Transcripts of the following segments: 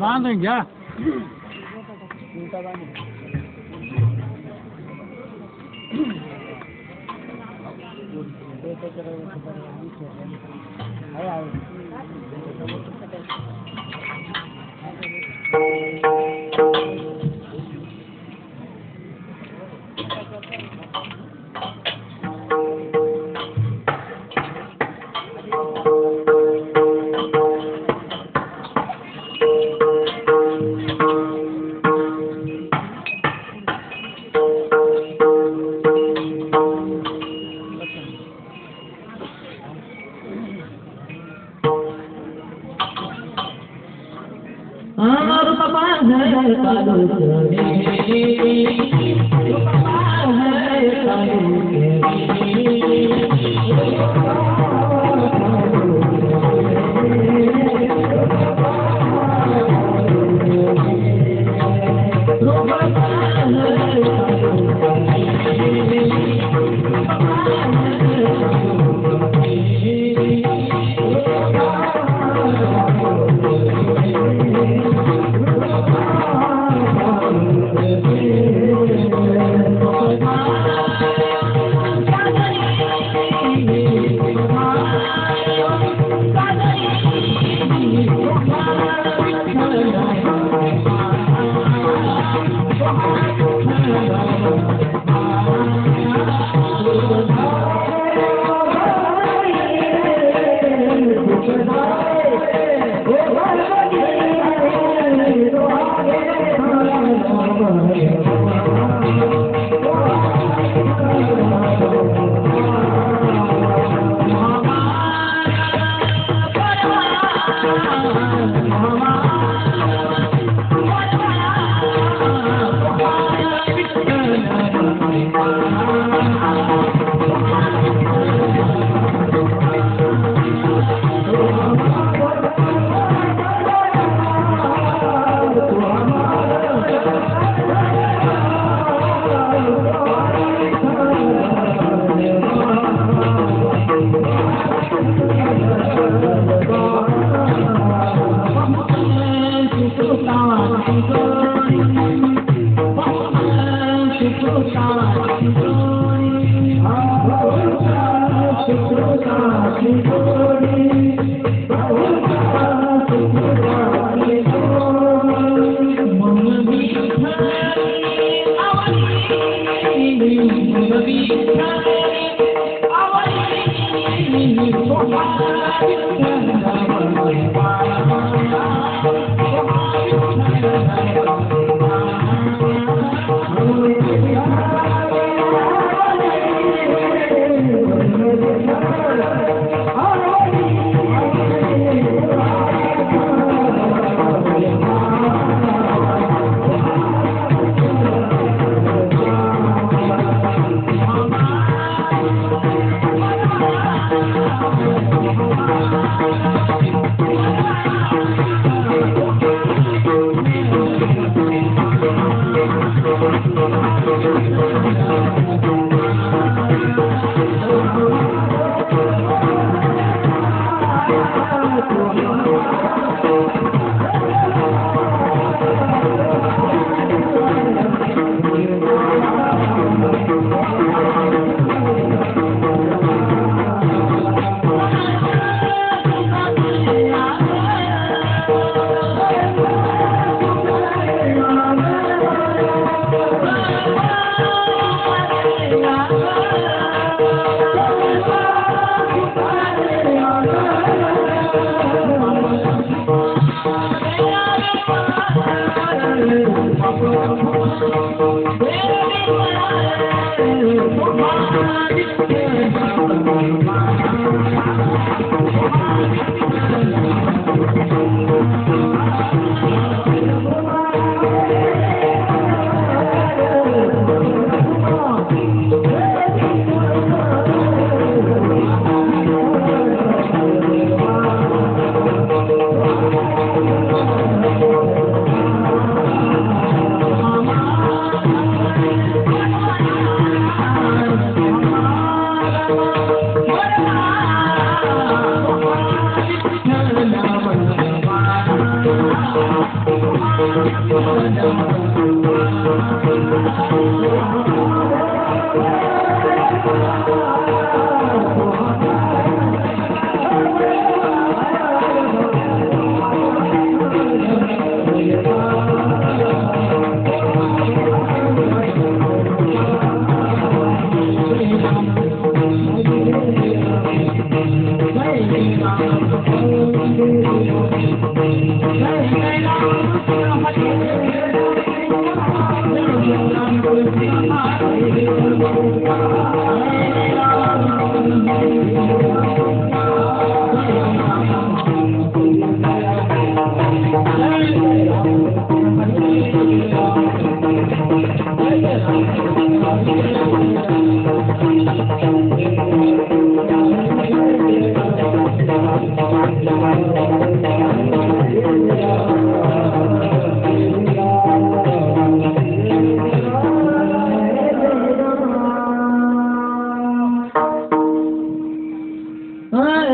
बांधेंगे क्या?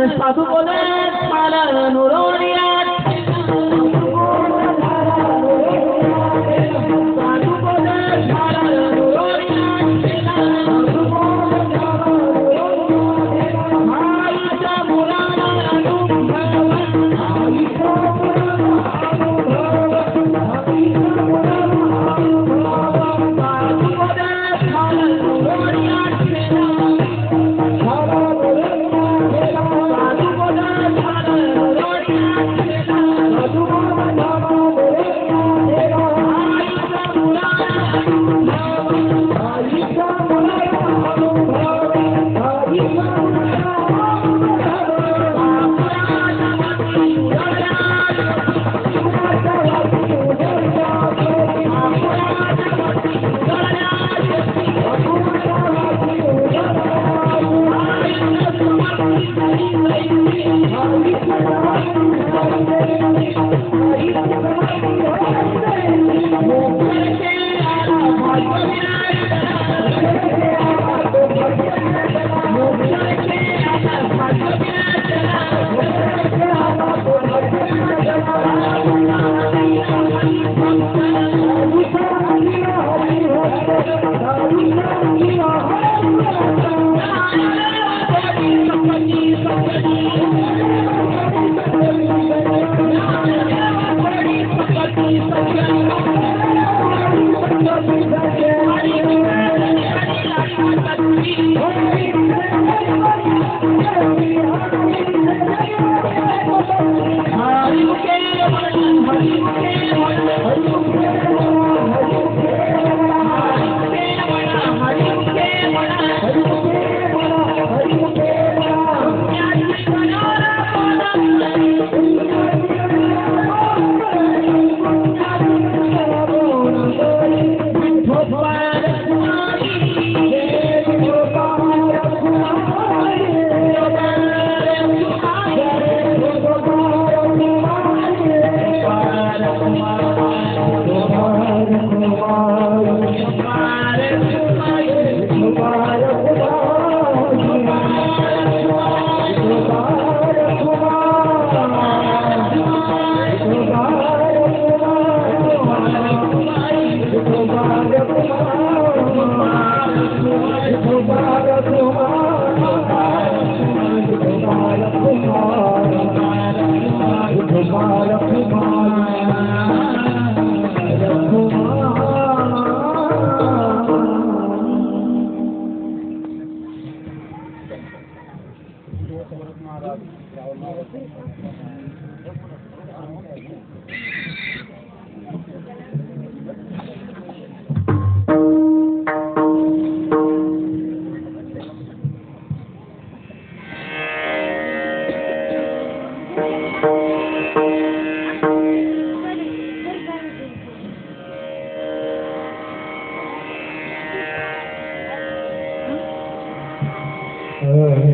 साधु बोले माला नुरोनिया साधु बोले माला नुरोनिया माईचा मुलाला Oh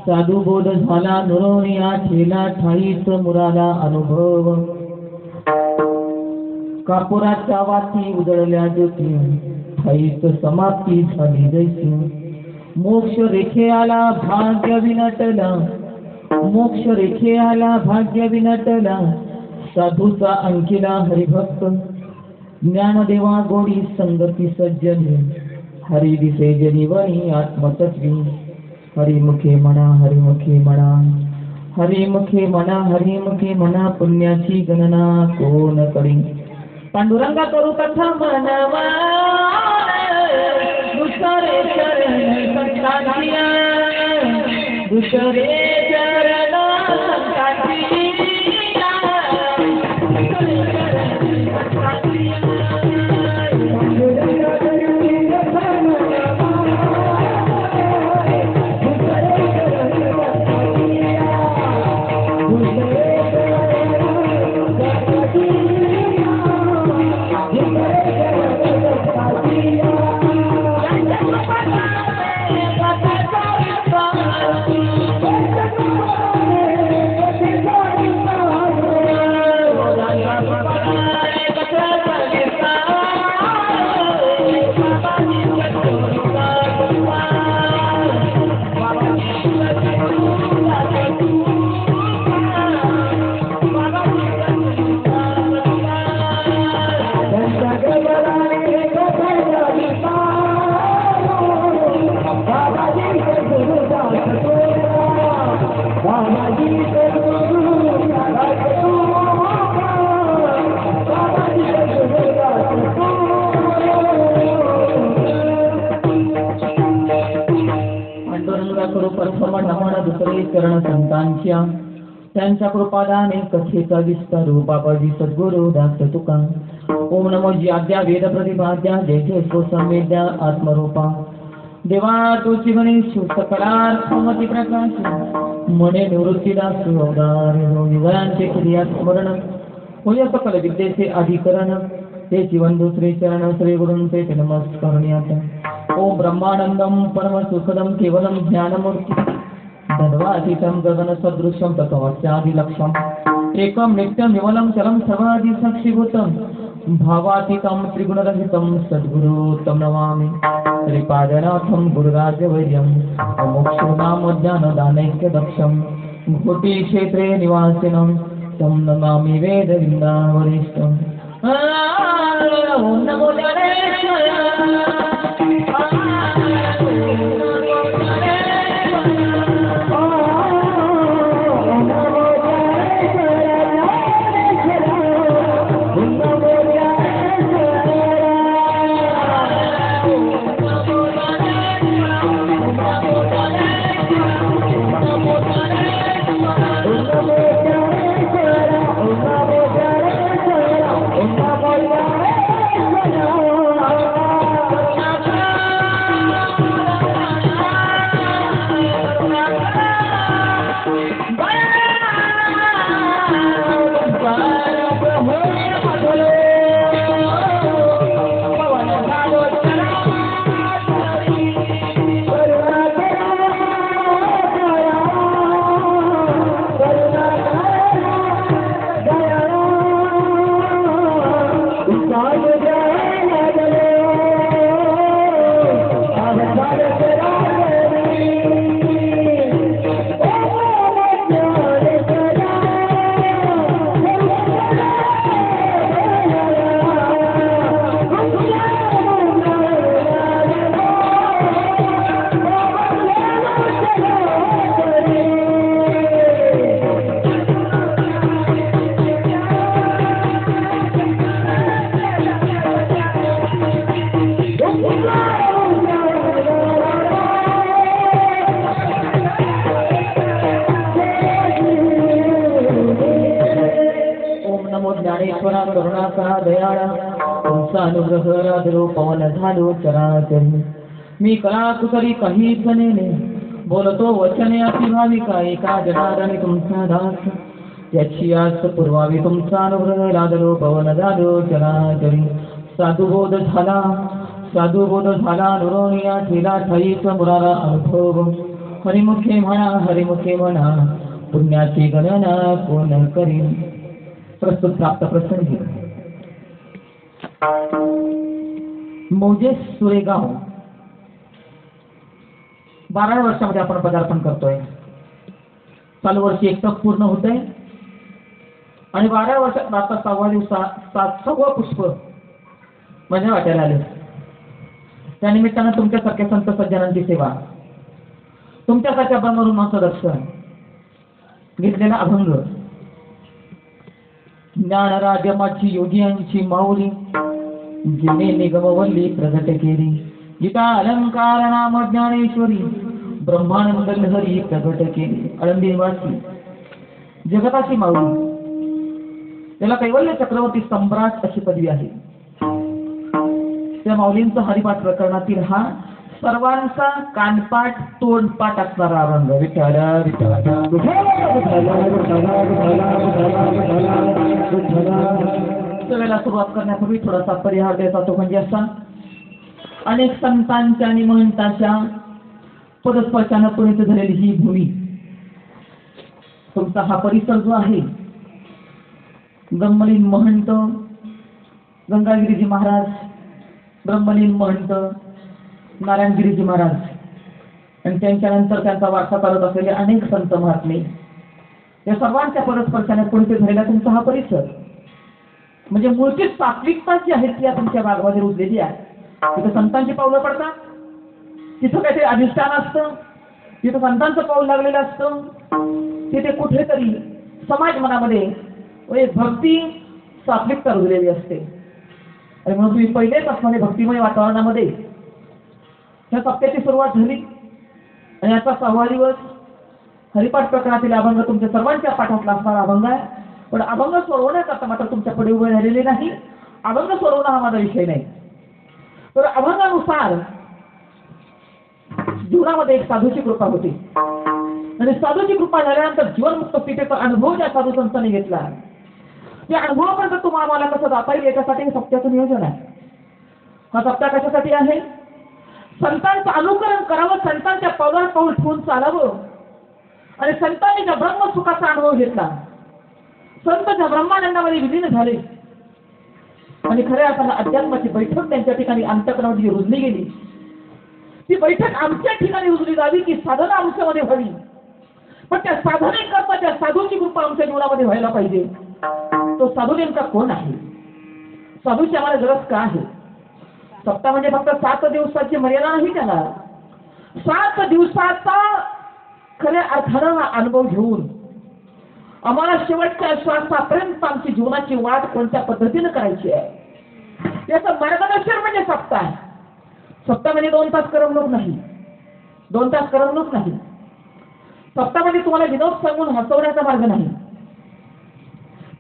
साधुबोध झाला नुरवणी या ठेला ठाईत मुराला अनुभव कापुराच्या वाती उजळल्या ज्योती थाईच समाप्ती झाली जैसी मोक्ष रेखे आला भाग्य विनटला मोक्ष रेखे आला भाग्य विनटला साधूचा अंकिला हरिभक्त ज्ञानदेवा गोडी संगती सज्जनी हरी दिसे जनिवणी आत्मतत्वी हरिमुखे म्हणा हरिमुखे म्हणा हरिमुखे म्हणा हरिमुखे म्हणा पुण्याची गणना कोण करी पांडुरंगा करू कथा मनवा दुसरे चरण संतांचिया दुसरे चरण संतांचिया दुसरे चरण संतांच्या त्यांच्या कृपादाने कथेचा विस्तारू बाबाजी सद्गुरु दास तुका ओम नमो ज्याद्या वेद प्रतिपाद्या जय जय संवेद्या आत्मरूपा देवा तुझी म्हणे सकलार मती प्रकाश म्हणे निवृत्तीदास अवतार विजयांचे क्रिया स्मरण होय सकल विद्येचे अधिकरण ते जीवन दुसरे चरण श्री गुरूंचे नमस्कारण्यात ओम ब्रह्मानंदम परम सुखदम केवलम ज्ञानमूर्ती धन्वातीतं गगन सदृशं तत्वास्यादिलक्ष्यम् एकं नित्यं विमलं चलं सर्वादि साक्षीभूतं भावातीतं त्रिगुणरहितं सद्गुरु तं नमामि श्रीपादनाथं गुरुराजवर्यं मोक्षो नाम ज्ञानदानैक्यदक्षं भूति क्षेत्रे निवासिनं तं नमामि वेदविन्दावरिष्ठम् ॐ नमो ज्ञानेश्वरा करुणाकरा दयाळा तुमचा अनुग्रह राजरो पवन झालो चराचरी मी कला कुसरी काहीच नेने बोलतो वचने अति भाविका एका जनार्दनी तुमचा दास त्याची आस पुरवावी तुमचा अनुग्रह राजरो पवन झालो चराचरी साधुबोध झाला नुरोनिया ठेला ठाईच मुरारा अनुभव हरिमुखे म्हणा पुण्याची गणना कोण करीन प्रस्तुत प्राप्त प्रसंगी मौजे सुरेगाव 12व्या वर्षामध्ये आपण पदार्पण करतोय. चालू वर्षी एक टप पूर्ण होतंय आणि 12व्या वर्षात आता 6व्या दिवसात 7वं पुष्प माझ्या वाट्याला आले. त्यानिमित्तानं तुमच्यासारख्या संत सज्जनांची सेवा, तुमच्यासारख्या ब्रह्मरूपाचं दर्शन, घेतलेला अभंग, ज्ञानराजमाची योगियांची माऊली, जिने निगमवल्ली प्रगट केली, गीता अलंकार नाम ज्ञानेश्वरी, ब्रह्मानंद लहरी प्रगट केली. आळंदी निवासी जगताची माऊली, त्याला कैवल्य चक्रवर्ती सम्राट अशी पदवी आहे. त्या माऊलींचा हरिपाठ प्रकरणातील हा सर्वांचा कानपाठ तोंडपाठ असणारा अभंग. विठ्ठल सगळ्याला सुरुवात करण्यापूर्वी थोडासा परिहार द्यायचा, तो म्हणजे असा: अनेक संतांच्या आणि महंतांच्या पदस्पर्शानं पुनीत झालेली ही भूमी, तुमचा हा परिसर जो आहे, ब्रह्मलीन महंत गंगागिरीजी महाराज, ब्रह्मलीन महंत नारायणगिरीजी महाराज आणि त्यांच्यानंतर त्यांचा वारसा चालत असलेले अनेक संत महात्मे, या सर्वांच्या पदस्पर्शाने पुनीत झालेला तुमचा हा परिसर म्हणजे मूळची सात्विकता जी आहे ती या तुमच्या भागामध्ये रुजलेली आहे. तिथं संतांची पावलं पडतात, तिथं काहीतरी अधिष्ठान असतं, तिथं संतांचं पाऊल लागलेलं असतं, तिथे कुठेतरी समाज मनामध्ये एक भक्ती सात्विकता रुजलेली असते. आणि म्हणून तुम्ही पहिलेच असणारे भक्तिमय वातावरणामध्ये ह्या सप्त्याची सुरुवात झाली आणि आता 6वा दिवस हरिपाठ प्रकरणातील अभंग तुमच्या सर्वांच्या पाठातला असणारा अभंग आहे. पण अभंग सोडवण्याकरता मात्र तुमच्या पुढे उभे राहिलेले नाही. अभंग सोडवणं हा माझा विषय नाही. तर अभंगानुसार जीवनामध्ये एक साधूची कृपा होती आणि साधूची कृपा झाल्यानंतर जीवनमुक्त पितेचा अनुभव ज्या साधू संतांनी घेतला, त्या अनुभवापर्यंत तुम्हाला आम्हाला कसं जाता येईल याच्यासाठी सप्त्याचं नियोजन आहे. हा सप्ताह कशासाठी आहे? संतांचं अनुकरण करावं, संतांच्या पावलावर पाऊल ठेवून चालावं आणि संतांनी ज्या ब्रह्मसुखाचा अनुभव घेतला, संत ज्या ब्रह्मानंदामध्ये विलीन झाले आणि खऱ्या अर्थानं अध्यात्माची बैठक त्यांच्या ठिकाणी अंतःकरणामध्ये रुजली गेली, ती बैठक आमच्या ठिकाणी रुजली जावी की साधना आमच्यामध्ये व्हावी. पण त्या साधनेकरता त्या साधूची कृपा आमच्या जीवनामध्ये व्हायला पाहिजे. तो साधू नेमका कोण आहे? साधूची आम्हाला गरज का आहे? सप्ताह म्हणजे फक्त 7 दिवसाची मर्यादा नाही त्याला. 7 दिवसाचा खऱ्या अर्थानं हा अनुभव घेऊन आम्हाला शेवटच्या श्वासापर्यंत आमची जीवनाची वाट कोणत्या पद्धतीनं करायची आहे याचं मार्गदर्शन म्हणजे सप्ताह. सप्ताह म्हणजे 2 तास करमणूक नाही, 2 तास करमणूक नाही. सप्ताह म्हणजे तुम्हाला विनोद सांगून हसवण्याचा मार्ग नाही.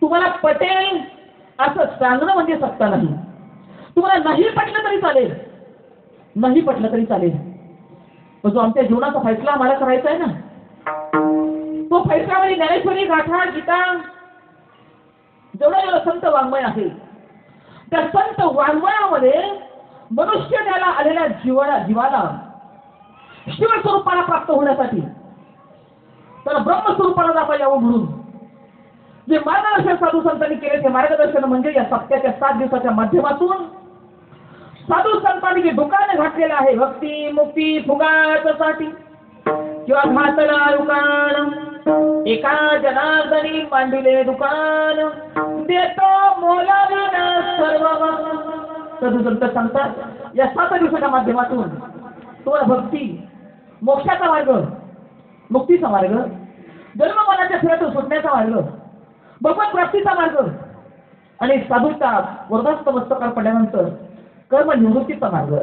तुम्हाला पटेल असं सांगणं म्हणजे सप्ताह नाही. तुम्हाला नाही पटलं तरी चालेल, नाही पटलं तरी चालेल, पण जो आमच्या जीवनाचा फैसला आम्हाला करायचा आहे ना, तो फैसला म्हणजे ज्ञानेश्वरी, गाथा, गीता, जेवढा संत वाङ्मय आहे, त्या संत वाङ्मयामध्ये मनुष्य त्याला आलेल्या जीवाला शिवस्वरूपाला प्राप्त होण्यासाठी, त्याला ब्रह्मस्वरूपाला जाता यावं म्हणून जे मार्गदर्शन साधू संतांनी केले, ते मार्गदर्शन म्हणजे या सप्त्याच्या 7 दिवसाच्या माध्यमातून साधू संतांनी जे दुकान घातलेलं आहे, भक्ती मुक्ती फुगासाठी किंवा घातला दुकान, एका जनार्दनी मांडले दुकान, देतो मोलाला सर्व. साधू संत सांगतात या 7 दिवसाच्या माध्यमातून तुम्हाला भक्ती, मोक्षाचा मार्ग, मुक्तीचा मार्ग, जन्ममरणाच्या फेऱ्यातून सुटण्याचा मार्ग, भगवत प्राप्तीचा मार्ग आणि साधूचा वरदास्त मस्तकार पडल्यानंतर कर्म निवृत्तीचा मार्ग,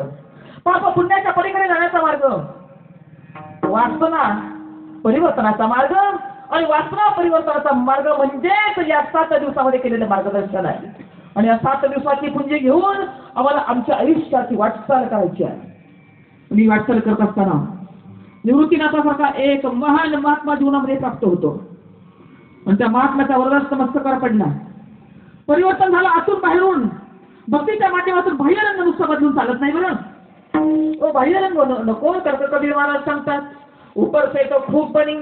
पाप पुण्याच्या पलीकडे जाण्याचा मार्ग, वासना परिवर्तनाचा मार्ग आणि वासना परिवर्तनाचा मार्ग म्हणजेच या 7 दिवसामध्ये केलेलं मार्गदर्शन आहे. आणि या 7 दिवसाची पुंजी घेऊन आम्हाला आमच्या आयुष्याची वाटचाल करायची आहे. मी वाटचाल करत असताना निवृत्तीनाथासारखा एक महान महात्मा जीवनामध्ये प्राप्त होतो आणि त्या महात्म्याचा वरदास्त मस्तकार पडला, परिवर्तन झालं आतून बाहेरून. भक्तीच्या माध्यमातून बाह्यरंग नुसतं बदलून चालत नाही बरं. तो बाह्यरंग नको. तर कबीर महाराज सांगतात, ऊपर से तो खूप बनी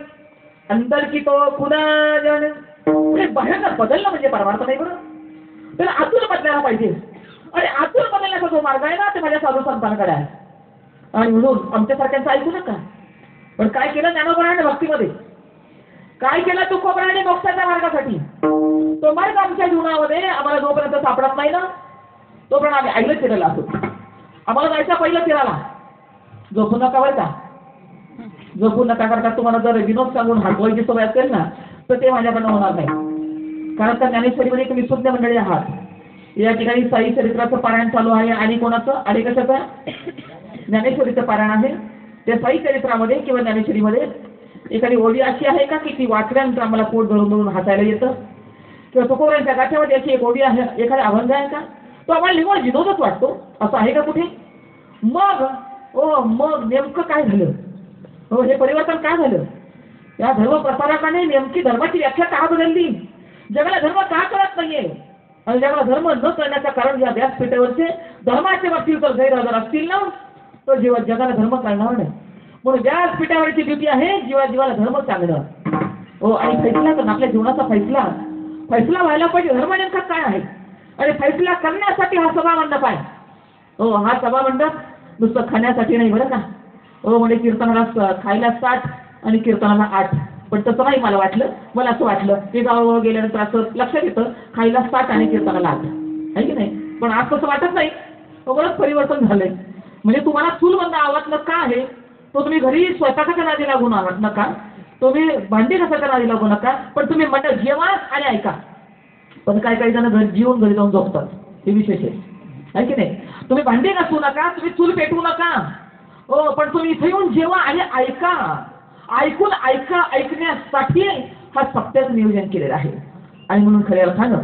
अंदर की तो खुदा जाणे. बाहेरचा बदलणं म्हणजे परमार्थ नाही बरं. त्याला आतून बदलायला पाहिजे. आणि आतून बनवण्याचा जो मार्ग आहे ना ते माझ्या साधू संतांकडे आहे. आणि म्हणून आमच्यासारख्यांचं ऐकू नका. पण काय केलं ज्ञानोबाने भक्तीमध्ये, काय केलं तुकोबाने मोक्षाच्या मार्गासाठी. तो मार्ग आमच्या जीवनामध्ये आम्हाला जोपर्यंत सापडत नाही ना तोपर्यंत आम्ही ऐकलं फिरायला असतो. आम्हाला जायचं पहिलं फिरायला. झोपू नका बरं का, झोपू नका. करता तुम्हाला जर विनोद सांगून हटवायची सवय असेल ना तर ते माझ्याकडनं होणार नाही. कारण त्या ज्ञानेश्वरीमध्ये एक विशुद्ध मंडळी आहात. या ठिकाणी साई चरित्राचं पारायण चालू आहे. आणि कोणाचं आणि कशाचं? ज्ञानेश्वरीचं पारायण आहे. त्या साई चरित्रामध्ये किंवा ज्ञानेश्वरीमध्ये एखादी ओळी अशी आहे का की ती वाचल्यानंतर आम्हाला पोट धरून धरून हसायला येतं? किंवा तुकोबांच्या गाठ्यामध्ये अशी एक ओळी आहे, एखादा अभंग आहे का तो आम्हाला निवड विनोदच वाटतो? असं आहे का कुठे? मग नेमकं काय झालं? हे परिवर्तन काय झालं? या धर्म प्रसारकाने नेमकी धर्माची व्याख्या का बदलली? जगाला धर्म का कळत नाहीये? आणि जगाला धर्म न कळण्याचं कारण या व्यासपीठावरचे धर्माचे वकील जर गैरहजर असतील ना तर जगाला धर्म कळणार नाही. म्हणून व्यासपीठावरची ड्युटी आहे जीवाला धर्म सांगणं. आणि फैसला करणं, आपल्या जीवनाचा फैसला व्हायला पाहिजे. धर्म नेमका काय आहे आणि फैसला करण्यासाठी हा सभा मंडप आहे. हा सभा मंडप नुसतं खाण्यासाठी नाही बरं का. म्हणजे कीर्तनाला खायला 60 आणि कीर्तनाला 8. पण तसं नाही मला वाटलं. मला असं वाटलं की गावावर गेल्यानंतर असं लक्षात येतं खायला 60 आणि कीर्तनाला 8 आहे की नाही. पण आज तसं वाटत नाही. बरंच परिवर्तन झालंय. म्हणजे तुम्हाला चूलबंद आवाज का आहे तो तुम्ही घरी स्वयंपाकाच्या नादी लागून आहात नका, तुम्ही भांडी घासाच्या नादी लागू नका. पण तुम्ही मंडळ जेवा आणि ऐका. पण काही जण जीवन घरी जाऊन झोपतात, हे विशेष आहे की नाही. तुम्ही भांडी घासू नका, तुम्ही चूल पेटवू नका. पण तुम्ही इथे येऊन जेवा आणि ऐका. ऐकण्यासाठी हा सत्याचं नियोजन केलेलं आहे. आणि म्हणून खऱ्या अर्थानं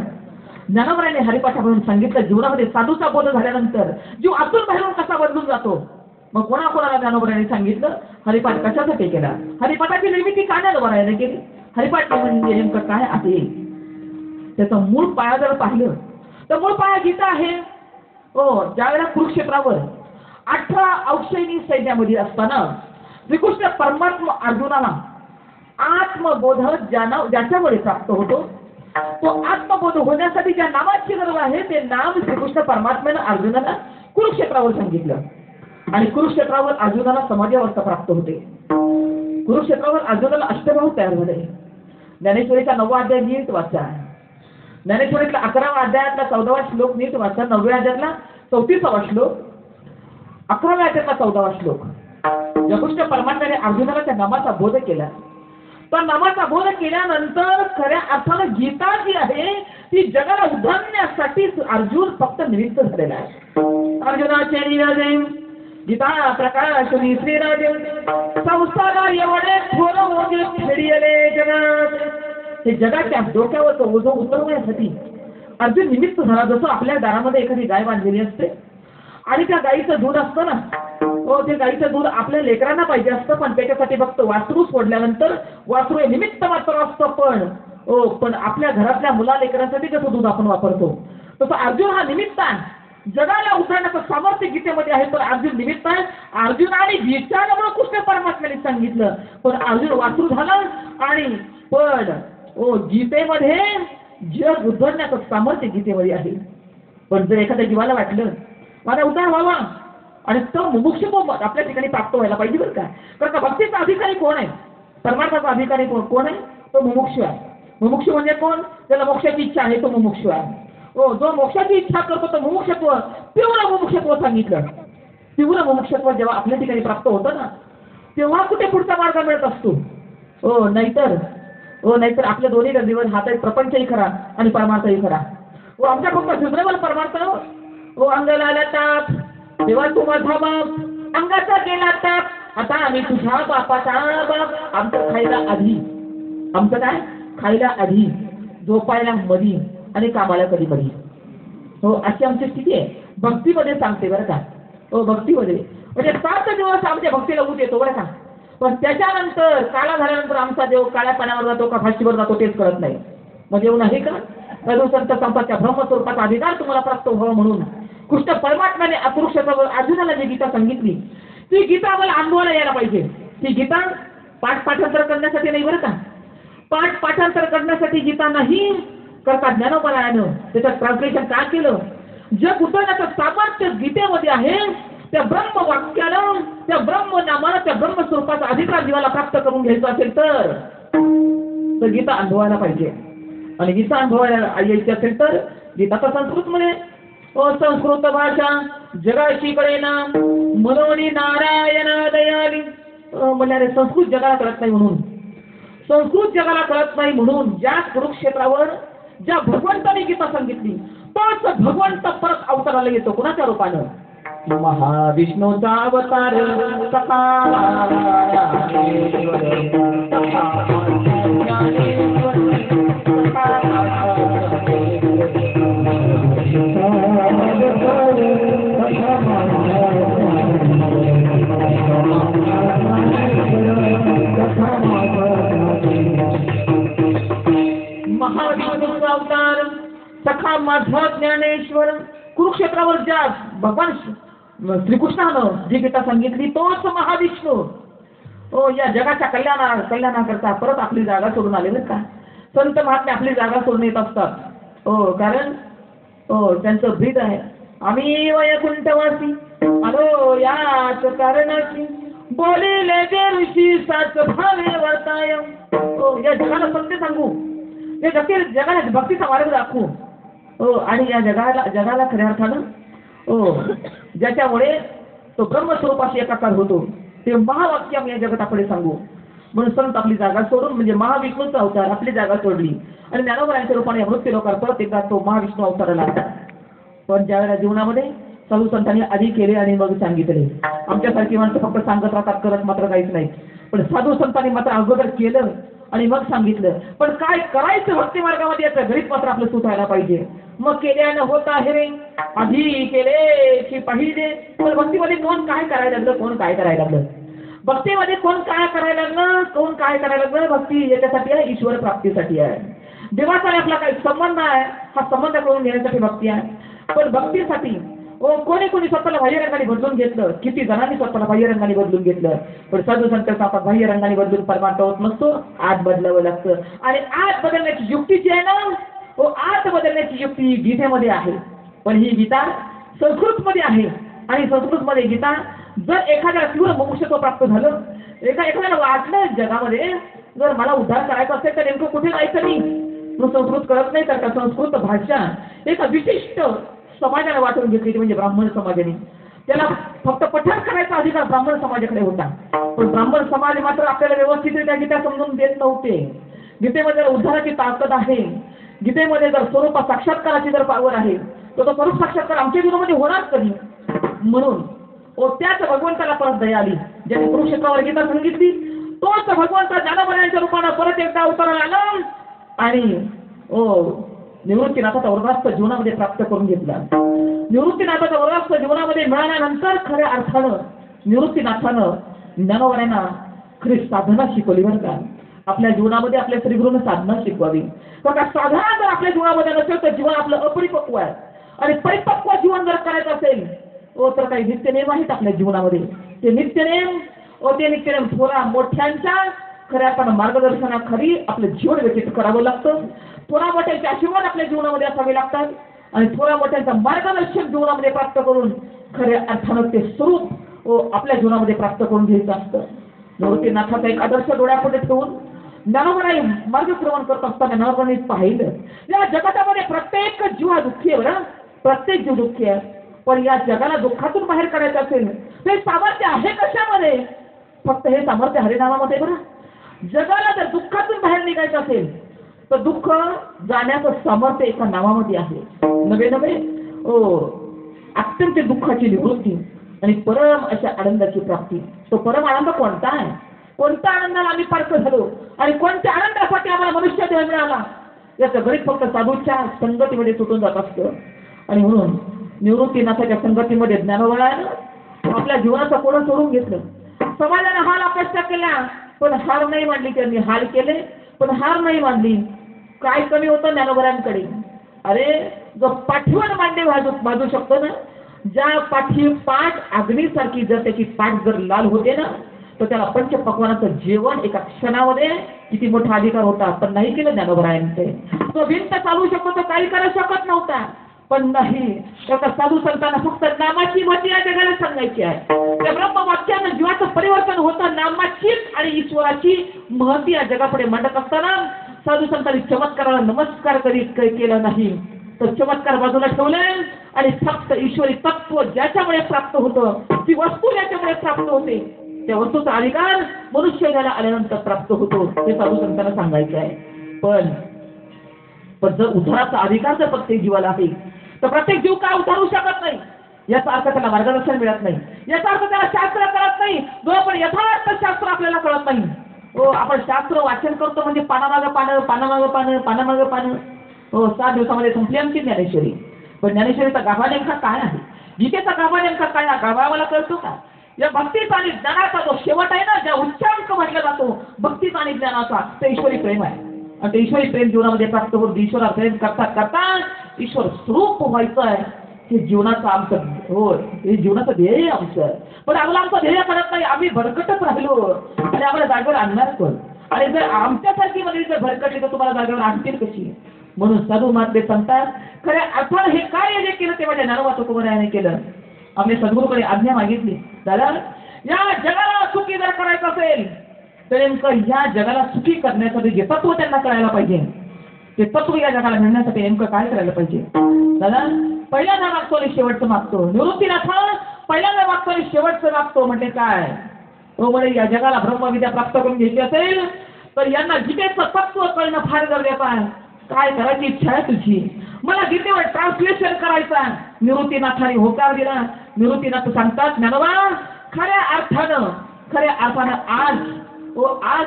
ज्ञानोबाने हरिपाठावरून सांगितलं जीवनामध्ये साधूचा बोध झाल्यानंतर जीव आतून बाहेरून कसा बदलून जातो. मग कोणाकोणाला ज्ञानोबाने सांगितलं हरिपाठ कशासाठी केला, हरिपाठाची निर्मिती का ज्ञानोबाने केली, हरिपाठ म्हणजे नेमकं काय आहे त्याचं मूळ पाया जर पाहिलं तर मूळ पाया गीता आहे. ज्यावेळेला कुरुक्षेत्रावर 18 औक्षयिणी सैन्यामध्ये असताना श्रीकृष्ण परमात्मा अर्जुनाला आत्मबोध ज्याच्यामुळे प्राप्त होतो तो आत्मबोध होण्यासाठी ज्या नामाची गरज आहे ते नाम श्रीकृष्ण परमात्म्यानं अर्जुनाला कुरुक्षेत्रावर सांगितलं. आणि कुरुक्षेत्रावर अर्जुनाला समाधी प्राप्त होते. कुरुक्षेत्रावर अर्जुनाला अष्टभाऊ तयार झाले. ज्ञानेश्वरीचा 9वा अध्याय नीट वाचा. ज्ञानेश्वरीतला 11व्या अध्यायातला 14वा श्लोक नीट वाचा. 9व्या अध्यायातला 34वा श्लोक, 11व्या अध्यायातला 14वा श्लोक. श्रीकृष्ण परमात्म्याने अर्जुनाला त्या नामाचा बोध केला. तर नामाचा बोध केल्यानंतर खऱ्या अर्थानं गीता जी आहे ती जगाला उद्धारण्यासाठी अर्जुन फक्त निमित्त झालेला आहे. अर्जुनाचे निराजे गीता प्रकाश श्रीराजे संस्थाना एवढे थोर होते फेडियले जगात. हे जगाच्या डोक्यावरचं ओझं उतरवण्यासाठी अर्जुन निमित्त झाला. जसं आपल्या दारामध्ये एखादी गाय बांधलेली असते आणि त्या गाईचं दूध असतं ना, ते गाईचं दूध आपल्या लेकरांना पाहिजे असतं. पण त्याच्यासाठी फक्त वासरू सोडल्यानंतर वासरू हे निमित्त मात्र असतं. पण आपल्या घरातल्या मुला लेकरांसाठी कसं दूध आपण वापरतो तसं अर्जुन हा निमित्त आहे. जगाला उतरण्याचं सामर्थ्य गीतेमध्ये आहे तर अर्जुन निमित्त आहे. अर्जुनाने गीतामुळे कृष्ण परमात्म्याने सांगितलं पण अर्जुन वासरू झाला. आणि पण गीतेमध्ये जग उद्धरण्याचं सामर्थ्य गीतेमध्ये आहे. पण जर एखाद्या जीवाला वाटलं माझा उद्धार व्हावा आणि तो मुमुक्षुत्व आपल्या ठिकाणी प्राप्त व्हायला पाहिजे बरं का. कारण का भक्तीचा अधिकारी कोण आहे, परमार्थाचा अधिकारी कोण आहे, तो मुमुक्षु आहे. मुमुक्षु म्हणजे कोण? त्याला मोक्षाची इच्छा आहे तो मुमुक्षु आहे. जो मोक्षाची इच्छा करतो तो मुमुक्षत्व, तीव्र मुमुक्षत्व सांगितलं. तीव्र मुमुक्षत्व जेव्हा आपल्या ठिकाणी प्राप्त होतं ना तेव्हा कुठे पुढचा मार्ग मिळत असतो. नाहीतर आपल्या दोन्ही गंदीवर हात आहे, प्रपंचही खरा आणि परमार्थही खरा. आमच्या फक्त सुद्रवल परमार्थ अंगाला ताप तेव्हा तू माझा बाप, अंगाचा गेला ताप आता आम्ही तुझ्या बापाचा बाप. आमचं खायला आधी, आमचं काय खायला आधी, झोपायला मधी आणि कामाला कधी कधी. अशी आमची स्थिती आहे. भक्तीमध्ये सांगते बरं का. भक्तीमध्ये म्हणजे 7 दिवस आमच्या भक्तीला ऊत येतो बरं का. पण त्याच्यानंतर काळा झाल्यानंतर आमचा देव काळ्या पाण्यावर जातो का फाशीवर जातो तेच कळत नाही. मग देव नाही का संत संतांच्या ब्रह्मस्वरूपाचा अधिकार तुम्हाला प्राप्त व्हावा म्हणून कृष्ण परमात्म्याने कुरुक्षेत्रावर अर्जुनाला जी गीता सांगितली ती गीता आम्हाला अनुभवायला यायला पाहिजे. ती गीता पाठांतर करण्यासाठी नाही बरं का. पाठांतर करण्यासाठी गीता नाही करता ज्ञानोबारायानं त्याचं ट्रान्सलेशन का केलं जग उतरण्याचं सामर्थ्य गीतेमध्ये आहे. त्या ब्रह्मवाक्यानं, त्या ब्रह्मनामानं, त्या ब्रह्मस्वरूपाचा अधिकार जीवाला प्राप्त करून घ्यायचा असेल तर गीता अनुभवायला पाहिजे. आणि गीता अनुभवायला यायची असेल तर गीताचा संस्कृत मध्ये संस्कृत भाषा जगाशी कळेना मनोनी नारायण दयाली. म्हणणारे संस्कृत जगाला कळत नाही म्हणून, संस्कृत जगाला कळत नाही म्हणून ज्या कुरुक्षेत्रावर ज्या भगवंताने गीता सांगितली तोच भगवंत परत अवताराला येतो. कुणाच्या रूपानं? महाविष्णूचा अवतार सखा महाविष्णूचा अवतार सखा माझा ज्ञानेश्वर. कुरुक्षेत्रावर ज्या भगवान श्रीकृष्णानं जी गीता सांगितली तोच महाविष्णू या जगाच्या कल्याणाकरता परत आपली जागा सोडून आले बरं का. संत महात्मे आपली जागा सोडून येत असतात. कारण त्यांचं ब्रीद आहे, आम्ही वैकुंठवासी आलो याच कारणाची बोलिले जे ऋषी साच भावे वर्ताय. या जगाला सत्य सांगू, या जगाला भक्तीचा मार्ग दाखवू आणि या जगाला खऱ्या अर्थानं ज्याच्यामुळे तो ब्रह्मस्वरूपाशी एकाकार होतो ते महावाक्य आम्ही या जगताकडे सांगू. म्हणून संत आपली जागा सोडून म्हणजे महाविष्णूचा अवतार आपली जागा सोडली आणि ज्ञानोबरायांच्या रूपाने मृत्यू लोकार परत एकदा तो महाविष्णू अवताराला आला. पण ज्यावेळेला जीवनामध्ये साधू संतांनी आधी केले आणि मग सांगितले. आमच्यासारखी माणसं फक्त सांगत राहतात, करत मात्र काहीच नाही. पण साधू संतांनी मात्र अगोदर केलं आणि मग सांगितलं. पण काय करायचं भक्ती मार्गामध्ये याचं घरीच मात्र आपलं सूट व्हायला पाहिजे. मग केल्यानं होत आहे रे आधी केले की पाहिजे. पण भक्तीमध्ये कोण काय करायला लागलं, कोण काय करायला लागलं, भक्तीमध्ये कोण काय करायला लागलं, कोण काय करायला लागलं. भक्ती याच्यासाठी आहे, ईश्वर प्राप्तीसाठी आहे. देवाचा आपला काही संबंध आहे, हा संबंध करून घेण्यासाठी भक्ती आहे. पण भक्तीसाठी कोणी स्वतःला बाह्य रंगाने बदलून घेतलं, किती जणांनी स्वतःला बाह्य रंगाने बदलून घेतलं. पण साधू संत आपण बाह्य रंगाने बदलून परमार्थ होत नसतो, आत बदलावं लागतं. आणि आत बदलण्याची युक्ती जी आहे ना, आत बदलण्याची युक्ती गीतेमध्ये आहे. पण ही गीता संस्कृतमध्ये आहे आणि संस्कृतमध्ये गीता जर एखाद्या तीव्र मोक्षत्व प्राप्त झालं, एखाद्याला वाटलं जगामध्ये जर मला उद्धार करायचा असेल तर नेमकं कुठे जायचं मी, मग संस्कृत कळत नाही तर संस्कृत भाषा एका विशिष्ट समाजाला वाटून घेतली म्हणजे ब्राह्मण समाजाने. त्याला फक्त पठण करायचा अधिकार ब्राह्मण समाजाकडे होता. पण ब्राह्मण समाज मात्र आपल्याला व्यवस्थितरित्या गीता समजून देत नव्हते. गीतेमध्ये उद्धाराची ताकद आहे, गीतेमध्ये जर स्वरूप साक्षात्काराची जर पावर आहे तर तो स्वरूप साक्षात्कार आमच्या जीवनामध्ये होणार कधी. म्हणून त्याच भगवंताला परत दया आली. ज्याने कुरुक्षेत्रावर गीता सांगितली तोच भगवंत ज्ञानोबरायांच्या रूपानं परत एकदा अवताराला आला आणि निवृत्तीनाथाचा वरदास्त जीवनामध्ये प्राप्त करून घेतला. निवृत्तीनाथाचा वरदास्त जीवनामध्ये मिळाल्यानंतर खऱ्या अर्थानं निवृत्तीनाथानं ज्ञानोबरायांना खरी साधना शिकवली बरं का. आपल्या जीवनामध्ये आपल्या श्रीगुरूंना साधना शिकवावी. कारण साधना जर आपल्या जीवनामध्ये नसेल तर जीवन आपलं अपरिपक्व आहे. आणि परिपक्व जीवन जर करायचं असेल तर काही नित्यनेम आहेत आपल्या जीवनामध्ये. ते नित्यनेम थोडा मोठ्यांच्या खऱ्या अर्थानं मार्गदर्शनाखाली आपलं जीवन व्यतीत करावं लागतं. थोडा मोठ्यांचे आशीर्वाद आपल्या जीवनामध्ये असावे लागतात आणि थोडा मोठ्यांचं मार्गदर्शन जीवनामध्ये प्राप्त करून खऱ्या अर्थानं ते स्वरूप आपल्या जीवनामध्ये प्राप्त करून घ्यायचं असतं. निवृत्तीनाथाचा एक आदर्श डोळ्यापुढे ठेवून ज्ञानोबराय मार्गक्रमण करत असताना ज्ञानोबरांनी पाहिलं या जगामध्ये प्रत्येक जीव हा दुःखी आहे बरं, प्रत्येक जीव दुःखी आहे. पण या जगाला दुःखातून बाहेर काढायचं असेल ते सामर्थ्य आहे कशामध्ये? फक्त हे सामर्थ्य हरिनामामध्ये बरं. जगाला जर दुःखातून बाहेर निघायचं असेल तर दुःख जाण्याचं सामर्थ्य एका नावामध्ये आहे. नवे अत्यंत दुःखाची निवृत्ती आणि परम अशा आनंदाची प्राप्ती. तो परम आनंद कोणता आहे? कोणत्या आनंदाला आम्ही पारखं झालो आणि कोणत्या आनंदासाठी आम्हाला मनुष्य देह मिळाला याचं गणित फक्त साधूच्या संगतीमध्ये सुटून जात असतं. आणि म्हणून निवृत्तीनाथाच्या संगतीमध्ये ज्ञानोबरायानं आपल्या जीवनाचा कोण सोडून घेतलं. समाजाने हाल अपेक्षा केल्या पण हार नाही मांडली. त्यांनी हाल केले पण हार नाही मांडली. काय कमी होतं ज्ञानोबरायांकडे? अरे जो पाठीवर मांडे भाजू शकतो ना, ज्या पाठी पाठ अग्नीसारखी जर त्याची पाठ जर लाल होते ना तर त्याला पंचपक्वानाचं जेवण एका क्षणामध्ये किती मोठा अधिकार होता. पण नाही केलं ज्ञानोबरायांचे. तो भिंत चालू शकतो तो काही करू शकत नव्हता. पण नाही, त्या साधू संतांना फक्त नामाची महती या जगाला सांगायची आहे. त्या ब्रह्मवाक्यानं जीवाचं परिवर्तन होतं, नामाची आणि ईश्वराची महती या जगापुढे मांडत असताना साधू संतांनी चमत्काराला नमस्कार करीत काही केला नाही. तर चमत्कार बाजूला ठेवले आणि फक्त ईश्वरी तत्व ज्याच्यामुळे प्राप्त होतं, ती वस्तू ज्याच्यामुळे प्राप्त होते, त्या वस्तूचा अधिकार मनुष्य जगाला आल्यानंतर प्राप्त होतो, हे साधू संतांना सांगायचं आहे. पण जर उद्धाराचा अधिकार जर प्रत्येक जीवाला आहे, तर प्रत्येक जीव का उद्धारू शकत नाही? याचा अर्थ त्याला मार्गदर्शन मिळत नाही, याचा अर्थ त्याला शास्त्र कळत नाही. पण यथार्थ शास्त्र आपल्याला कळत नाही. हो, आपण शास्त्र वाचन करतो म्हणजे पानामागं पानं, पानामागं पानं, पानामागं पानं. हो, 7 दिवसामध्ये संपली आमची ज्ञानेश्वरी. पण ज्ञानेश्वरीचा गाभा नेमका काय आहे? गीतेचा गाभा नेमका काय? गाभा मला कळतो का? या भक्तीचा आणि ज्ञानाचा जो शेवट आहे ना, ज्या उच्चांक म्हटला जातो भक्तीचा आणि ज्ञानाचा, ते ईश्वरी प्रेम आहे. आणि ते ईश्वरी प्रेम जीवनामध्ये प्राप्त होऊन ईश्वरा प्रेम करता करता ईश्वर स्वरूप व्हायचं आहे. हे जीवनाचं आमचं, हो, हे जीवनाचं ध्येय आमचं. पण आम्हाला आमचं ध्येय करत नाही, आम्ही भरकटच राहिलो आणि आम्हाला जागेवर आणणार कोण? आणि जर आमच्यासारखी मंडळी जर भरकटली तर तुम्हाला जागेवर आणतील कशी? म्हणून साधू महात्मे सांगतात, खऱ्या अर्थानं हे कार्य जे केलं ते माझ्या ज्ञानोबा तुकोबरायाने केलं. आपल्या सद्गुरूकडे आज्ञा मागितली, दादा या जगाला सुखी जर करायचं असेल तर नेमकं या जगाला सुखी करण्यासाठी जे तत्व त्यांना कळायला पाहिजे, ते तत्व या जगाला मिळण्यासाठी नेमकं काय करायला पाहिजे? दादा पहिल्यांदा मागतो आणि शेवटचं मागतो. निवृत्तीनाथा पहिल्यांदा मागतो आणि शेवटचं मागतो. म्हणजे काय? तो म्हणजे या जगाला ब्रह्मविद्या प्राप्त करून घ्यायची असेल तर यांना गीतेचं तत्व कळणं फार गरजेचं आहे. काय करायची इच्छा आहे तुझी? मला गीतेवर ट्रान्सलेशन करायचं आहे. निवृत्तीनाथाने होकार दिला. निवृत्तीनाथ सांगतात, ज्ञानोबा खऱ्या अर्थानं आज